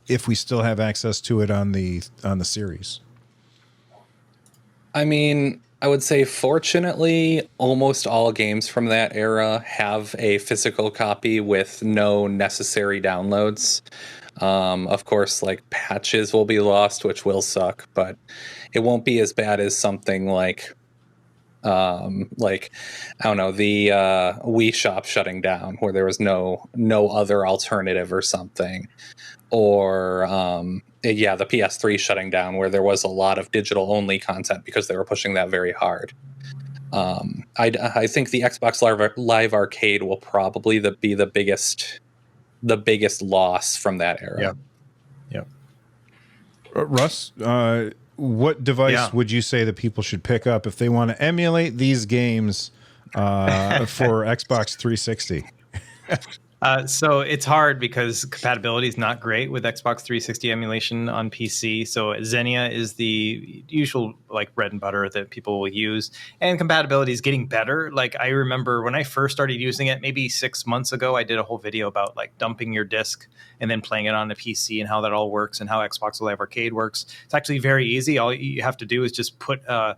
if we still have access to it on the series? I mean, I would say fortunately, almost all games from that era have a physical copy with no necessary downloads. Of course, like patches will be lost, which will suck, but it won't be as bad as something like I don't know, the Wii Shop shutting down, where there was no other alternative or something, or the PS3 shutting down, where there was a lot of digital only content because they were pushing that very hard. I think the Xbox Live Arcade will probably be the biggest loss from that era. Yeah. Russ, what device would you say that people should pick up if they want to emulate these games for Xbox 360? So it's hard because compatibility is not great with Xbox 360 emulation on PC. So Xenia is the usual like bread and butter that people will use, and compatibility is getting better. Like I remember when I first started using it, maybe 6 months ago, I did a whole video about like dumping your disc and then playing it on a PC and how that all works and how Xbox Live Arcade works. It's actually very easy. All you have to do is just put a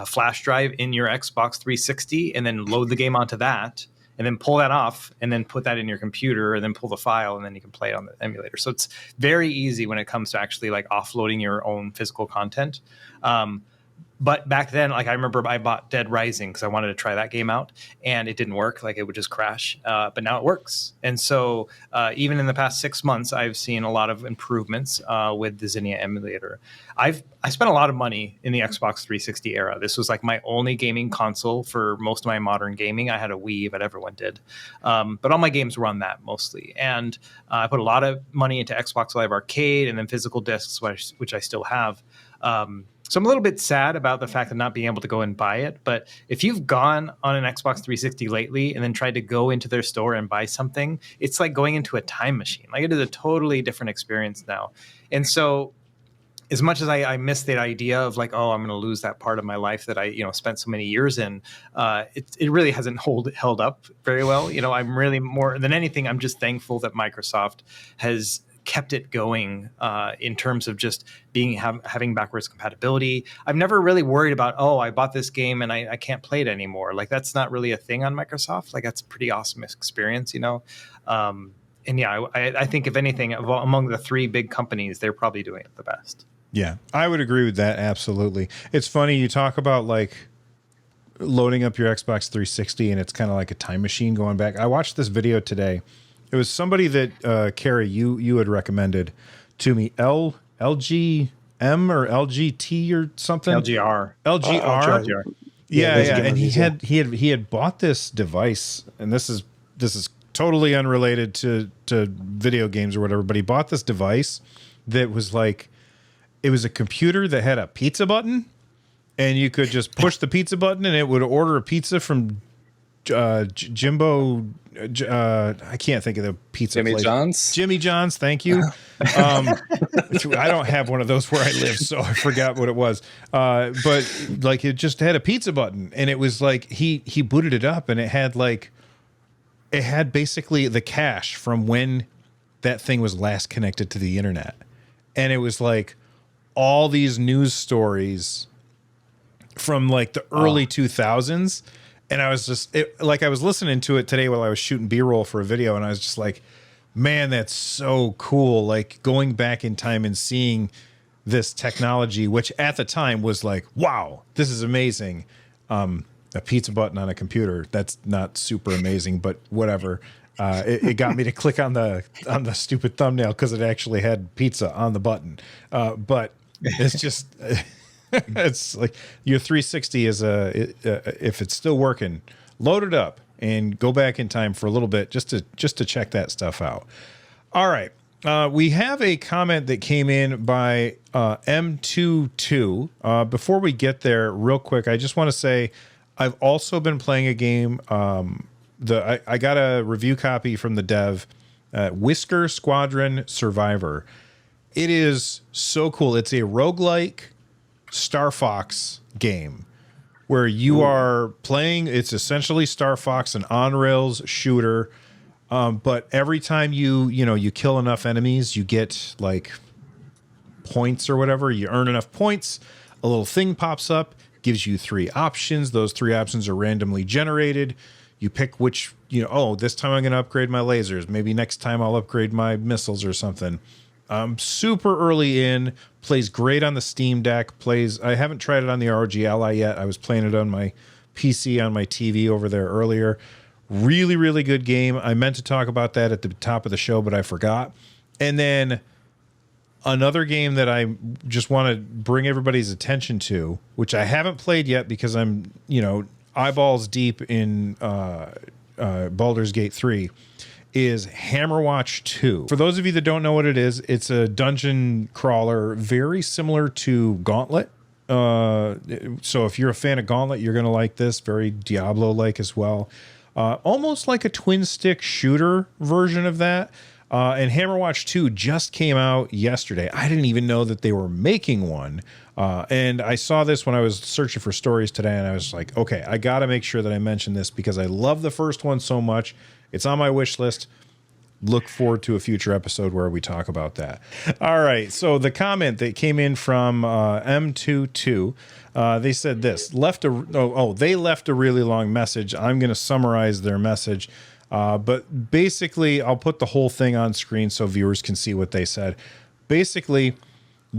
flash drive in your Xbox 360 and then load the game onto that, and then pull that off and then put that in your computer and then pull the file and then you can play it on the emulator. So it's very easy when it comes to actually like offloading your own physical content. But back then, like I remember I bought Dead Rising because I wanted to try that game out, and it didn't work. Like it would just crash. But now it works. And so even in the past 6 months, I've seen a lot of improvements with the Xenia emulator. I spent a lot of money in the Xbox 360 era. This was like my only gaming console for most of my modern gaming. I had a Wii, but everyone did. But all my games were on that mostly. And I put a lot of money into Xbox Live Arcade and then physical discs, which I still have. So I'm a little bit sad about the fact of not being able to go and buy it. But if you've gone on an Xbox 360 lately and then tried to go into their store and buy something, it's like going into a time machine. Like it is a totally different experience now. And so as much as I miss the idea of like, oh, I'm going to lose that part of my life that I, spent so many years in, it really hasn't held up very well. I'm really more than anything, I'm just thankful that Microsoft has kept it going in terms of just having backwards compatibility. I've never really worried about, oh, I bought this game and I can't play it anymore. Like that's not really a thing on Microsoft. Like that's a pretty awesome experience, And yeah, I think if anything, among the three big companies, they're probably doing it the best. Yeah, I would agree with that. Absolutely. It's funny. You talk about like loading up your Xbox 360 and it's kind of like a time machine going back. I watched this video today. It was somebody that, Carrie, you had recommended to me, LGM or LGT or something. LGR. LGR. Yeah. And he had bought this device, and this is totally unrelated to video games or whatever, but he bought this device that was like, it was a computer that had a pizza button, and you could just push the pizza button and it would order a pizza from Jimbo. I can't think of the pizza Jimmy place. John's. Jimmy John's. Thank you. I don't have one of those where I live, so I forgot what it was. But like it just had a pizza button, and it was like he booted it up, and it had basically the cache from when that thing was last connected to the internet, and it was like all these news stories from like the early 2000s. And I was just I was listening to it today while I was shooting B-roll for a video, and I was just like, man, that's so cool. Like going back in time and seeing this technology, which at the time was like, wow, this is amazing. A pizza button on a computer. That's not super amazing, but whatever. It got me to click on the stupid thumbnail because it actually had pizza on the button. But it's just... It's like your 360 is if it's still working, load it up and go back in time for a little bit just to check that stuff out. All right. We have a comment that came in by M22. Before we get there, real quick, I just want to say I've also been playing a game. I got a review copy from the dev, Whisker Squadron Survivor. It is so cool. It's a roguelike Star Fox game where you are playing. It's essentially Star Fox, an on-rails shooter. But every time you kill enough enemies, you get like points or whatever. You earn enough points. A little thing pops up, gives you 3 options. Those 3 options are randomly generated. You pick which, this time I'm going to upgrade my lasers. Maybe next time I'll upgrade my missiles or something. Super early in, plays great on the Steam Deck. I haven't tried it on the ROG Ally yet. I was playing it on my PC on my TV over there earlier. Really, really good game. I meant to talk about that at the top of the show, but I forgot. And then another game that I just want to bring everybody's attention to, which I haven't played yet because I'm, eyeballs deep in Baldur's Gate 3, is Hammerwatch 2. For those of you that don't know what it is, it's a dungeon crawler very similar to Gauntlet. So if you're a fan of Gauntlet, you're going to like this. Very Diablo-like as well. Almost like a twin-stick shooter version of that. And Hammerwatch 2 just came out yesterday. I didn't even know that they were making one. And I saw this when I was searching for stories today, and I was like, okay, I got to make sure that I mention this because I love the first one so much. It's on my wish list. Look forward to a future episode where we talk about that. All right. So the comment that came in from M22, they said this. They left a really long message. I'm going to summarize their message. But basically, I'll put the whole thing on screen so viewers can see what they said. Basically,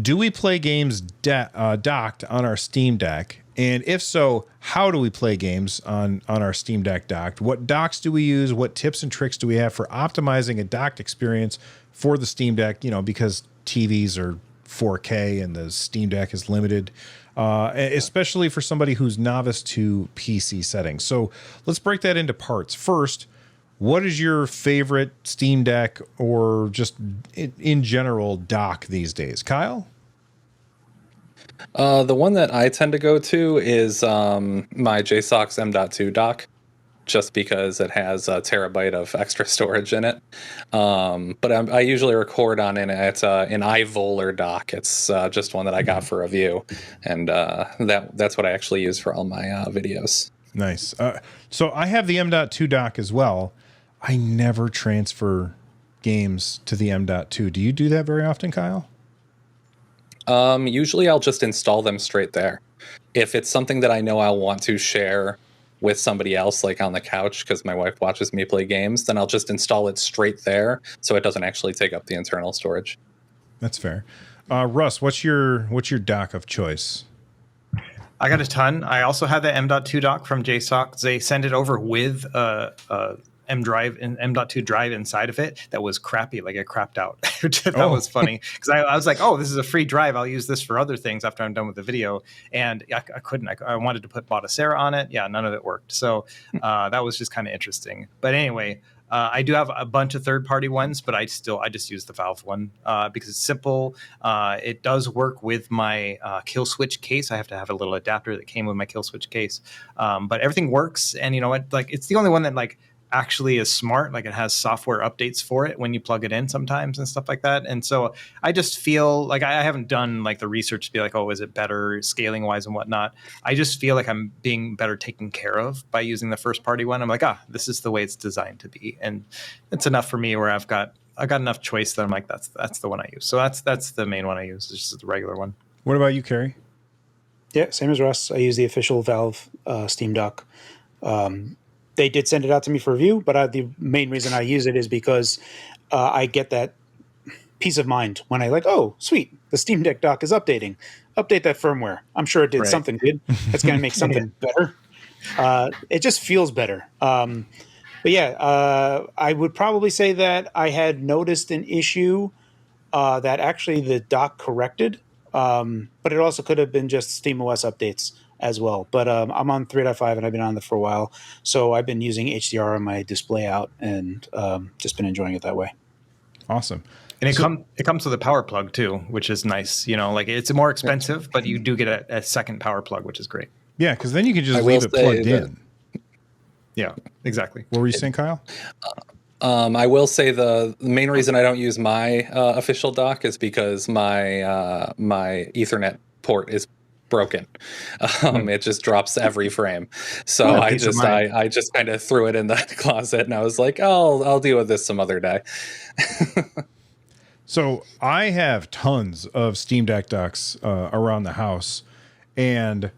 do we play games docked on our Steam Deck? And if so, how do we play games on our Steam Deck docked? What docks do we use? What tips and tricks do we have for optimizing a docked experience for the Steam Deck? Because TVs are 4K and the Steam Deck is limited, especially for somebody who's novice to PC settings. So let's break that into parts. First, what is your favorite Steam Deck or just in general dock these days? Kyle? The one that I tend to go to is my JSOX M.2 dock, just because it has a terabyte of extra storage in it. But I usually record on it. It's an iVoler dock. It's just one that I got for review, and that's what I actually use for all my videos. Nice. So I have the M.2 dock as well. I never transfer games to the M.2. Do you do that very often, Kyle? Usually I'll just install them straight there. If it's something that I know I'll want to share with somebody else, like on the couch, because my wife watches me play games, then I'll just install it straight there so it doesn't actually take up the internal storage. That's fair. Russ, what's your dock of choice? I got a ton. I also have the M.2 dock from JSOC. They send it over with M.2 drive inside of it that was crappy, like it crapped out. That was funny because I was like, oh, this is a free drive. I'll use this for other things after I'm done with the video. And I couldn't. I wanted to put Botacera on it. Yeah, none of it worked. So that was just kind of interesting. But anyway, I do have a bunch of third-party ones, but I just use the Valve one because it's simple. It does work with my kill switch case. I have to have a little adapter that came with my kill switch case, but everything works. And you know what? Like, it's the only one that like actually is smart. Like, it has software updates for it when you plug it in sometimes and stuff like that. And so I just feel like I haven't done like the research to be like, oh, is it better scaling wise and whatnot. I just feel like I'm being better taken care of by using the first party one. I'm like, this is the way it's designed to be. And it's enough for me where I got enough choice that I'm like, that's the one I use. So that's the main one I use. It's just the regular one. What about you, Carrie? Yeah, same as Russ. I use the official Valve Steam Dock. They did send it out to me for review, but the main reason I use it is because I get that peace of mind when I like, oh, sweet, the Steam Deck dock is updating. Update that firmware. I'm sure it did something good. That's going to make something better. It just feels better. But yeah, I would probably say that I had noticed an issue that actually the dock corrected, but it also could have been just SteamOS updates as well. But I'm on 3.5 and I've been on it for a while. So I've been using HDR on my display out and just been enjoying it that way. Awesome. And it comes with a power plug too, which is nice. You know, like it's more expensive, but you do get a second power plug, which is great. Yeah, because then you can just leave it plugged in. Yeah, exactly. What were you saying, Kyle? I will say the main reason I don't use my official dock is because my my Ethernet port is broken. It just drops every frame. So I just kind of threw it in the closet and I was like, I'll deal with this some other day. So I have tons of Steam Deck docks around the house, and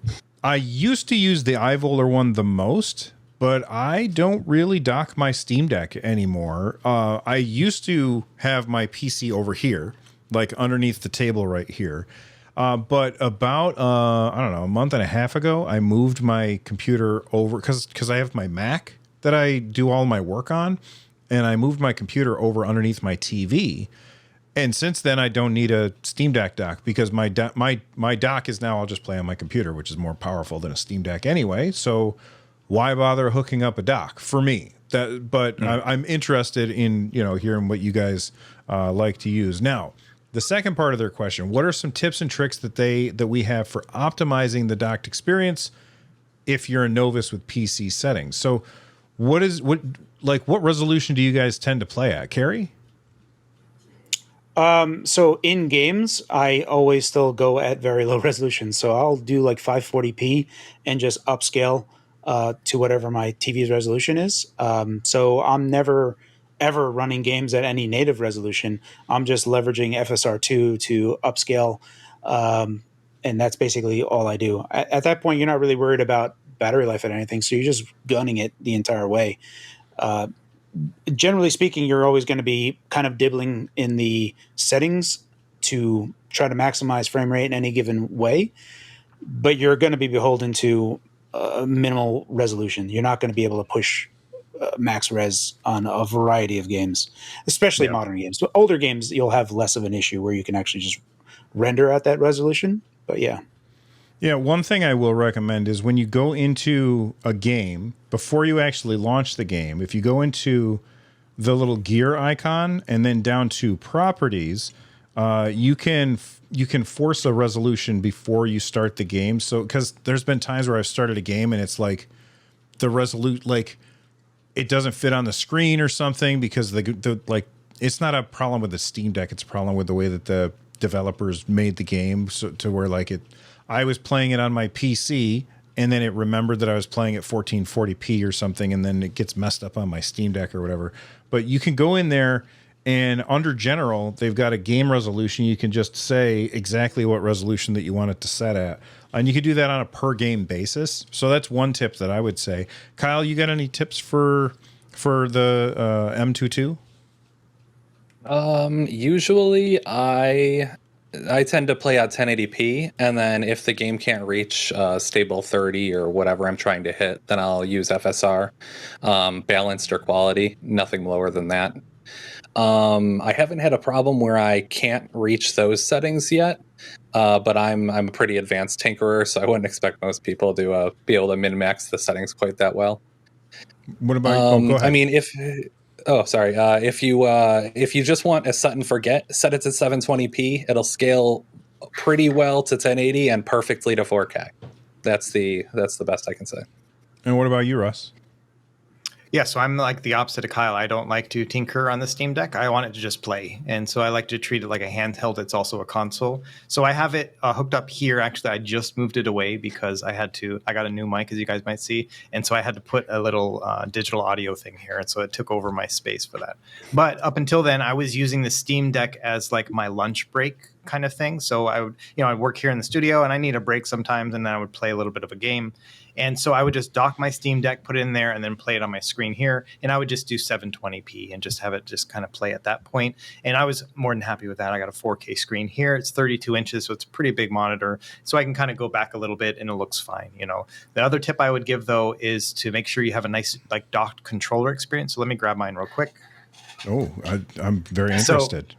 I used to use the iVoler one the most, but I don't really dock my Steam Deck anymore. I used to have my PC over here, like underneath the table right here. But about, I don't know, a month and a half ago, I moved my computer over because I have my Mac that I do all my work on, and I moved my computer over underneath my TV. And since then, I don't need a Steam Deck dock because my dock is now I'll just play on my computer, which is more powerful than a Steam Deck anyway. So why bother hooking up a dock for me? I'm interested in hearing what you guys like to use. Now, the second part of their question: what are some tips and tricks that we have for optimizing the docked experience if you're a novice with PC settings? So, what resolution do you guys tend to play at, Carrie? So in games, I always still go at very low resolution. So I'll do like 540p and just upscale to whatever my TV's resolution is. So I'm never ever running games at any native resolution. I'm just leveraging FSR2 to upscale, and that's basically all I do. At that point, you're not really worried about battery life or anything, so you're just gunning it the entire way. Generally speaking, you're always going to be kind of dibbling in the settings to try to maximize frame rate in any given way, but you're going to be beholden to minimal resolution. You're not going to be able to push max res on a variety of games, especially modern games. But older games, you'll have less of an issue where you can actually just render at that resolution. But yeah. Yeah, one thing I will recommend is when you go into a game, before you actually launch the game, if you go into the little gear icon and then down to properties, you can force a resolution before you start the game. So because there's been times where I've started a game and it's like it doesn't fit on the screen or something because it's not a problem with the Steam Deck, it's a problem with the way that the developers made the game, so to where I was playing it on my PC and then it remembered that I was playing at 1440p or something, and then it gets messed up on my Steam Deck or whatever. But you can go in there and under general, they've got a game resolution. You can just say exactly what resolution that you want it to set at. And you can do that on a per game basis. So that's one tip that I would say. Kyle, you got any tips for the M22? Usually I tend to play at 1080p, and then if the game can't reach stable 30 or whatever I'm trying to hit, then I'll use FSR, balanced or quality, nothing lower than that. I haven't had a problem where I can't reach those settings yet, but I'm a pretty advanced tinkerer, so I wouldn't expect most people to be able to min-max the settings quite that well. What about? Go ahead. I mean, Oh, sorry. If you just want a set and forget, set it to 720p. It'll scale pretty well to 1080 and perfectly to 4K. That's the best I can say. And what about you, Russ? Yeah, so I'm like the opposite of Kyle. I don't like to tinker on the Steam Deck. I want it to just play. And so I like to treat it like a handheld. It's also a console. So I have it hooked up here. Actually, I just moved it away because I got a new mic, as you guys might see. And so I had to put a little digital audio thing here. And so it took over my space for that. But up until then, I was using the Steam Deck as like my lunch break kind of thing. So I would, I'd work here in the studio and I need a break sometimes. And then I would play a little bit of a game. And so I would just dock my Steam Deck, put it in there, and then play it on my screen here. And I would just do 720p and just have it just kind of play at that point. And I was more than happy with that. I got a 4K screen here. It's 32 inches, so it's a pretty big monitor. So I can kind of go back a little bit, and it looks fine. The other tip I would give, though, is to make sure you have a nice like docked controller experience. So let me grab mine real quick. Oh, I'm very interested.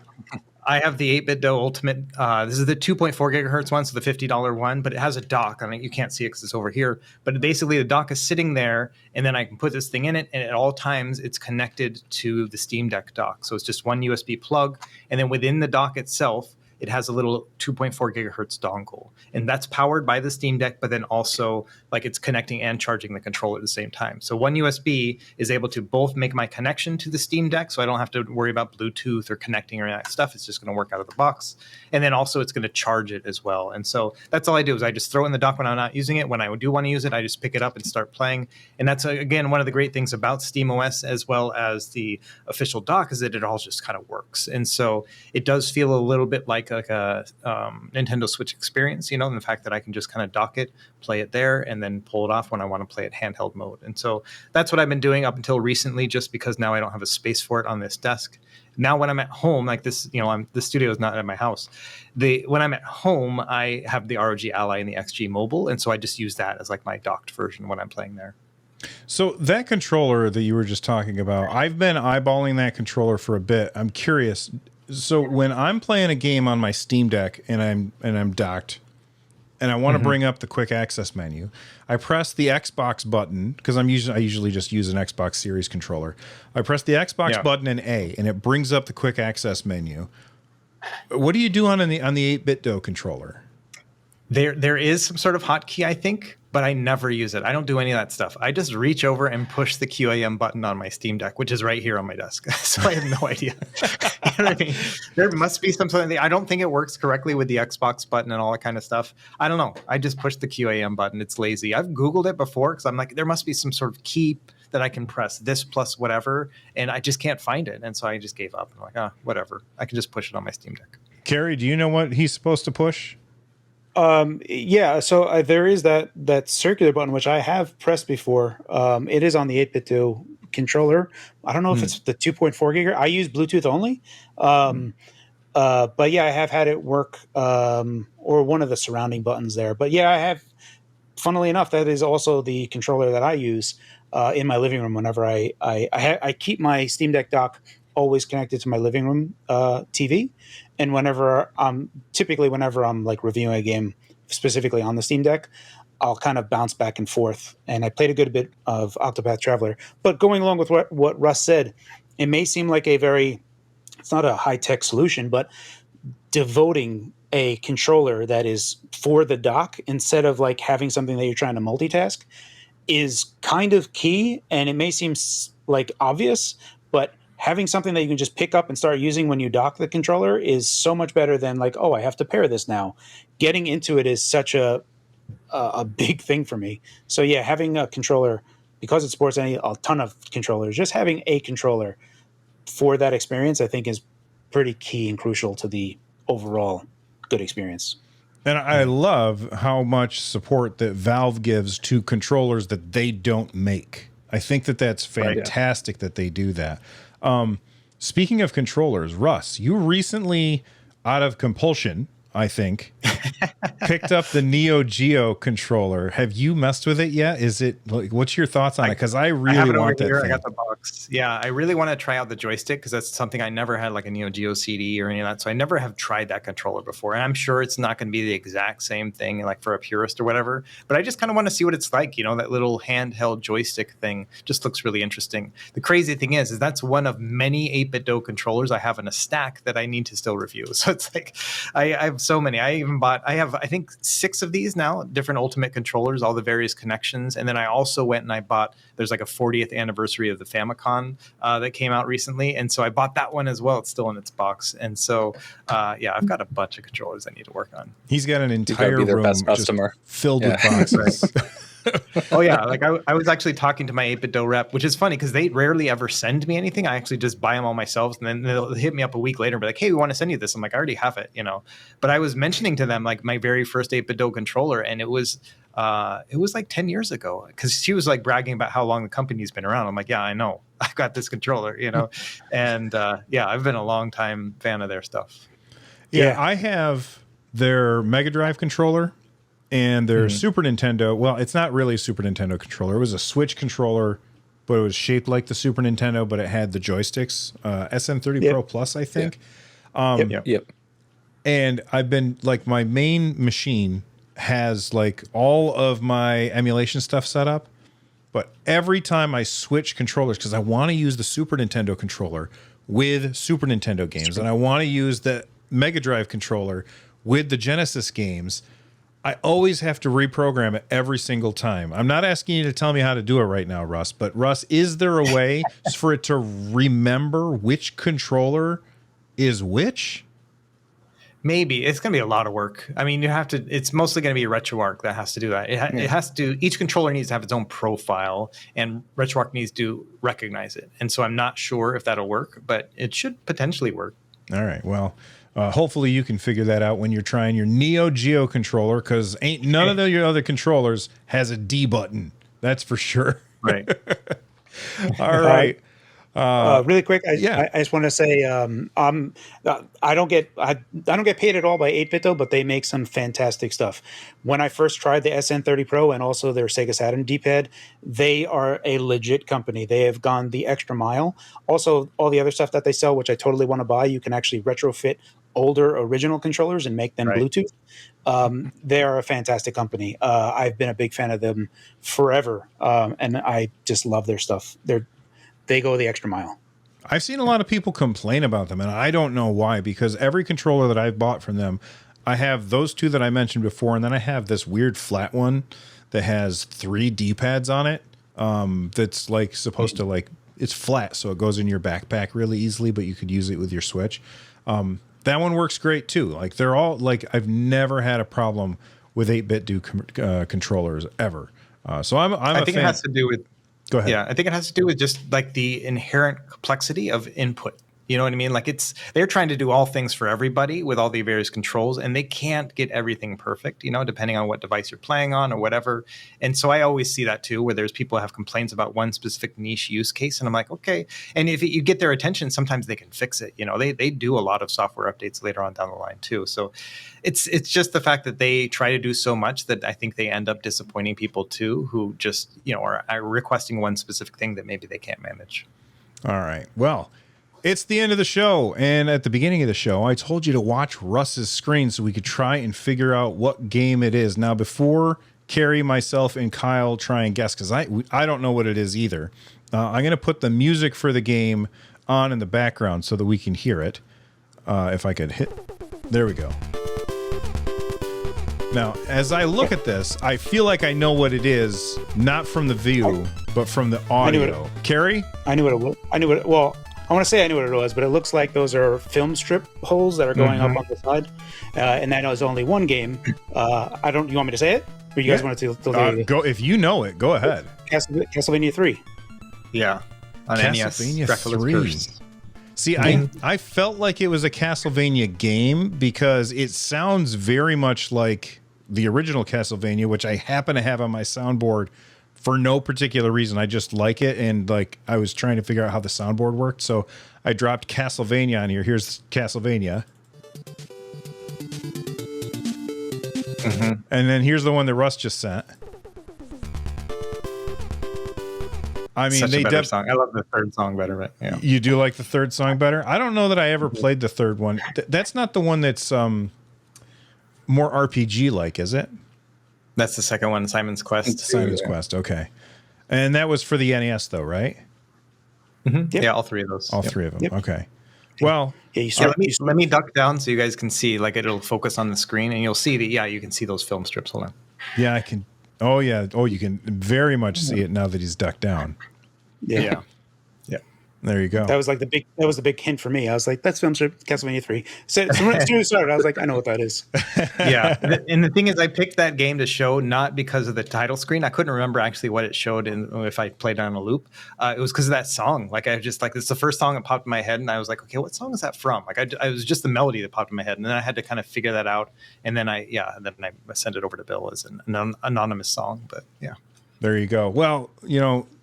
I have the 8-bit Do Ultimate. This is the 2.4 gigahertz one, so the $50 one, but it has a dock. I mean, you can't see it because it's over here. But basically, the dock is sitting there, and then I can put this thing in it, and at all times, it's connected to the Steam Deck dock. So it's just one USB plug, and then within the dock itself, it has a little 2.4 gigahertz dongle, and that's powered by the Steam Deck, but then also like it's connecting and charging the controller at the same time. So one USB is able to both make my connection to the Steam Deck, so I don't have to worry about Bluetooth or connecting or any of that stuff. It's just going to work out of the box. And then also it's going to charge it as well. And so that's all I do is I just throw it in the dock when I'm not using it. When I do want to use it, I just pick it up and start playing. And that's, again, one of the great things about SteamOS as well as the official dock is that it all just kind of works. And so it does feel a little bit like a Nintendo Switch experience, and the fact that I can just kind of dock it, play it there, and then pull it off when I want to play it handheld mode. And so that's what I've been doing up until recently, just because now I don't have a space for it on this desk. Now when I'm at home, like this, the studio is not at my house. When I'm at home, I have the ROG Ally and the XG Mobile, and so I just use that as like my docked version when I'm playing there. So that controller that you were just talking about, I've been eyeballing that controller for a bit. I'm curious. So when I'm playing a game on my Steam Deck and I'm docked, and I want to bring up the quick access menu, I press the Xbox button because I usually just use an Xbox Series controller. I press the Xbox button and A, and it brings up the quick access menu. What do you do on the 8-bit Do controller? There is some sort of hotkey, I think, but I never use it. I don't do any of that stuff. I just reach over and push the QAM button on my Steam Deck, which is right here on my desk. So I have no idea. You know what I mean? There must be something. I don't think it works correctly with the Xbox button and all that kind of stuff. I don't know. I just push the QAM button. It's lazy. I've Googled it before because I'm like, there must be some sort of key that I can press, this plus whatever, and I just can't find it. And so I just gave up. I'm like, whatever. I can just push it on my Steam Deck. Carrie, do you know what he's supposed to push? Yeah, so there is that circular button, which I have pressed before. It is on the 8-bit Do controller. I don't know if it's the 2.4 gigahertz. I use Bluetooth only. But yeah, I have had it work, or one of the surrounding buttons there. But yeah, I have, funnily enough, that is also the controller that I use in my living room whenever I keep my Steam Deck dock always connected to my living room TV. And whenever I'm like reviewing a game specifically on the Steam Deck, I'll kind of bounce back and forth. And I played a good bit of Octopath Traveler. But going along with what Russ said, it may seem like it's not a high-tech solution, but devoting a controller that is for the dock instead of like having something that you're trying to multitask is kind of key. And it may seem like obvious, but having something that you can just pick up and start using when you dock the controller is so much better than like, oh, I have to pair this now. Getting into it is such a big thing for me. So yeah, having a controller, because it supports a ton of controllers, just having a controller for that experience, I think is pretty key and crucial to the overall good experience. And I love how much support that Valve gives to controllers that they don't make. I think that's fantastic that they do that. Speaking of controllers, Russ, you recently, out of compulsion, I think, picked up the Neo Geo controller. Have you messed with it yet? Is it like, what's your thoughts on it? Because I really want that thing. I got the box. Yeah, I really want to try out the joystick because that's something I never had, like a Neo Geo CD or any of that. So I never have tried that controller before, and I'm sure it's not going to be the exact same thing, like for a purist or whatever. But I just kind of want to see what it's like. You know, that little handheld joystick thing just looks really interesting. The crazy thing is that's one of many 8-bit Do controllers I have in a stack that I need to still review. So it's like I have so many. I have I think 6 of these now, different Ultimate controllers, all the various connections. And then I also went and I bought, there's like a 40th anniversary of the Famicom that came out recently. And so I bought that one as well. It's still in its box. And so, yeah, I've got a bunch of controllers I need to work on. He's got an entire room best customer. filled with boxes. Oh yeah, like I was actually talking to my 8-bit Do rep, which is funny because they rarely ever send me anything. I actually just buy them all myself, and then they'll hit me up a week later and be like, "Hey, we want to send you this." I'm like, "I already have it," you know. But I was mentioning to them like my very first 8-bit Do controller, and it was like 10 years ago because she was like bragging about how long the company's been around. I'm like, "Yeah, I know. I've got this controller," you know, and yeah, I've been a long time fan of their stuff. Yeah, I have their Mega Drive controller. And their Super Nintendo, well, it's not really a Super Nintendo controller. It was a Switch controller, but it was shaped like the Super Nintendo, but it had the joysticks, SN30 Pro Plus, I think. Yep. And I've been, like, my main machine has, like, all of my emulation stuff set up. But every time I switch controllers, because I want to use the Super Nintendo controller with Super Nintendo games, and I want to use the Mega Drive controller with the Genesis games, I always have to reprogram it every single time. I'm not asking you to tell me how to do it right now, Russ, but Russ, is there a way for it to remember which controller is which? Maybe. It's going to be a lot of work. I mean, it's mostly going to be RetroArch that has to do that. It has to, each controller needs to have its own profile, and RetroArch needs to recognize it. And so I'm not sure if that'll work, but it should potentially work. All right. Well, hopefully you can figure that out when you're trying your Neo Geo controller, because ain't none of your other controllers has a D button. That's for sure. Right. All right. Really quick, I just want to say I don't get paid at all by 8-bit Do, but they make some fantastic stuff. When I first tried the SN30 Pro and also their Sega Saturn D-pad, they are a legit company. They have gone the extra mile. Also, all the other stuff that they sell, which I totally want to buy, you can actually retrofit older original controllers and make them Bluetooth. They are a fantastic company. I've been a big fan of them forever, and I just love their stuff. They go the extra mile. I've seen a lot of people complain about them, and I don't know why, because every controller that I've bought from them, I have those 2 that I mentioned before, and then I have this weird flat one that has 3 D-pads on it. That's like supposed to, like, it's flat, so it goes in your backpack really easily, but you could use it with your Switch. That one works great too. Like, they're all, like, I've never had a problem with 8-bit Do controllers ever. So I think it has to do with. Go ahead. Yeah, I think it has to do with just like the inherent complexity of input. You know what I mean? Like they're trying to do all things for everybody with all the various controls, and they can't get everything perfect, you know, depending on what device you're playing on or whatever. And so I always see that too, where there's people who have complaints about one specific niche use case. And I'm like, okay. And if you get their attention, sometimes they can fix it. You know, they do a lot of software updates later on down the line too. So it's just the fact that they try to do so much that I think they end up disappointing people too, who just, you know, are requesting one specific thing that maybe they can't manage. All right. Well, it's the end of the show, and at the beginning of the show, I told you to watch Russ's screen so we could try and figure out what game it is. Now, before Carrie, myself, and Kyle try and guess, because I don't know what it is either, I'm going to put the music for the game on in the background so that we can hear it. If I could hit... There we go. Now, as I look at this, I feel like I know what it is, not from the view, but from the audio. Carrie? I knew what it was. Well, I want to say I knew what it was, but it looks like those are film strip holes that are going up on the side. And that is only one game. You want me to say it? Or you guys want to go? If you know it, go ahead. Castlevania 3. Yeah. On Castlevania NES. 3. See, I felt like it was a Castlevania game because it sounds very much like the original Castlevania, which I happen to have on my soundboard for no particular reason. I just like it, and like I was trying to figure out how the soundboard worked, so I dropped Castlevania on here. Here's Castlevania. And then here's the one that Russ just sent. I mean, Such they a better song. I love the third song better, but yeah. You do like the third song better? I don't know that I ever played the third one. That's not the one that's more RPG like, is it? That's the second one, Simon's Quest. Simon's Quest, okay. And that was for the NES though, right? Yep. Yeah, all three of those. All three of them. Okay. Well, let me duck down so you guys can see. Like it'll focus on the screen, and you'll see that. Yeah, you can see those film strips. Hold on. Yeah, I can. Oh yeah. Oh, you can very much see it now that he's ducked down. Yeah. There you go. That was like the big hint for me. I was like, that's film strip Castlevania 3. So as soon as it started, I was like, I know what that is. Yeah. And the thing is, I picked that game to show not because of the title screen. I couldn't remember actually what it showed if I played it on a loop. It was because of that song. Like I just like, it's the first song that popped in my head, and I was like, okay, what song is that from? Like I was just the melody that popped in my head, and then I had to kind of figure that out. And then I sent it over to Bill as an anonymous song. But yeah. There you go. Well,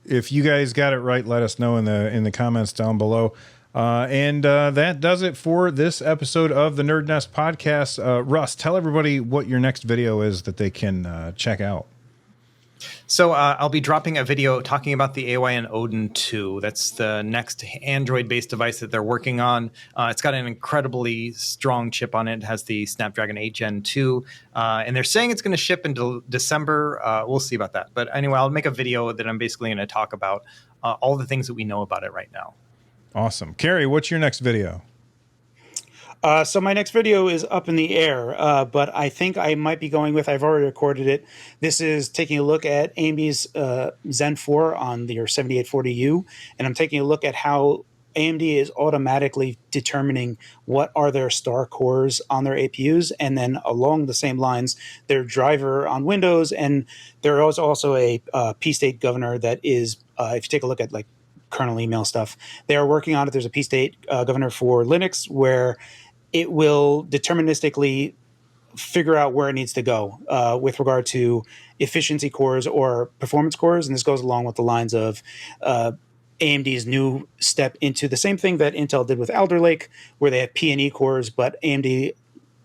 if you guys got it right, let us know in the comments down below. And that does it for this episode of the NerdNest podcast. Russ, tell everybody what your next video is that they can check out. So I'll be dropping a video talking about the AYN Odin 2. That's the next Android-based device that they're working on. It's got an incredibly strong chip on it. It has the Snapdragon 8 Gen 2. And they're saying it's going to ship into December. We'll see about that. But anyway, I'll make a video that I'm basically going to talk about all the things that we know about it right now. Awesome. Carrie, what's your next video? So my next video is up in the air, but I think I might be going with, I've already recorded it. This is taking a look at AMD's Zen 4 on their 7840U, and I'm taking a look at how AMD is automatically determining what are their star cores on their APUs, and then along the same lines, their driver on Windows, and there is also a P-State governor that is, if you take a look at like kernel email stuff, they are working on it. There's a P-State governor for Linux where it will deterministically figure out where it needs to go with regard to efficiency cores or performance cores. And this goes along with the lines of AMD's new step into the same thing that Intel did with Alder Lake, where they have P&E cores, but AMD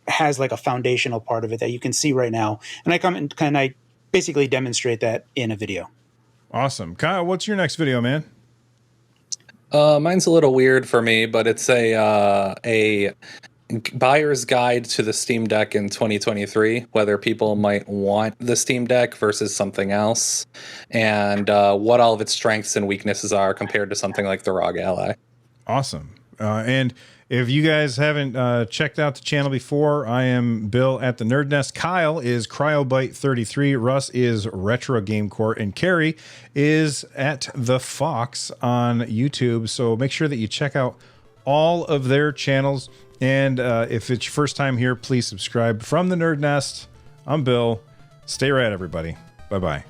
has like a foundational part of it that you can see right now. And I come and I basically demonstrate that in a video. Awesome. Kyle, what's your next video, man? Mine's a little weird for me, but it's a buyer's guide to the Steam Deck in 2023, whether people might want the Steam Deck versus something else, and what all of its strengths and weaknesses are compared to something like the ROG Ally. Awesome. And if you guys haven't checked out the channel before, I am Bill at the NerdNest. Kyle is CryoBite33. Russ is Retro Game Court. And Carrie is at The Fox on YouTube. So make sure that you check out all of their channels. And if it's your first time here, please subscribe. From the NerdNest, I'm Bill. Stay rad, everybody. Bye-bye.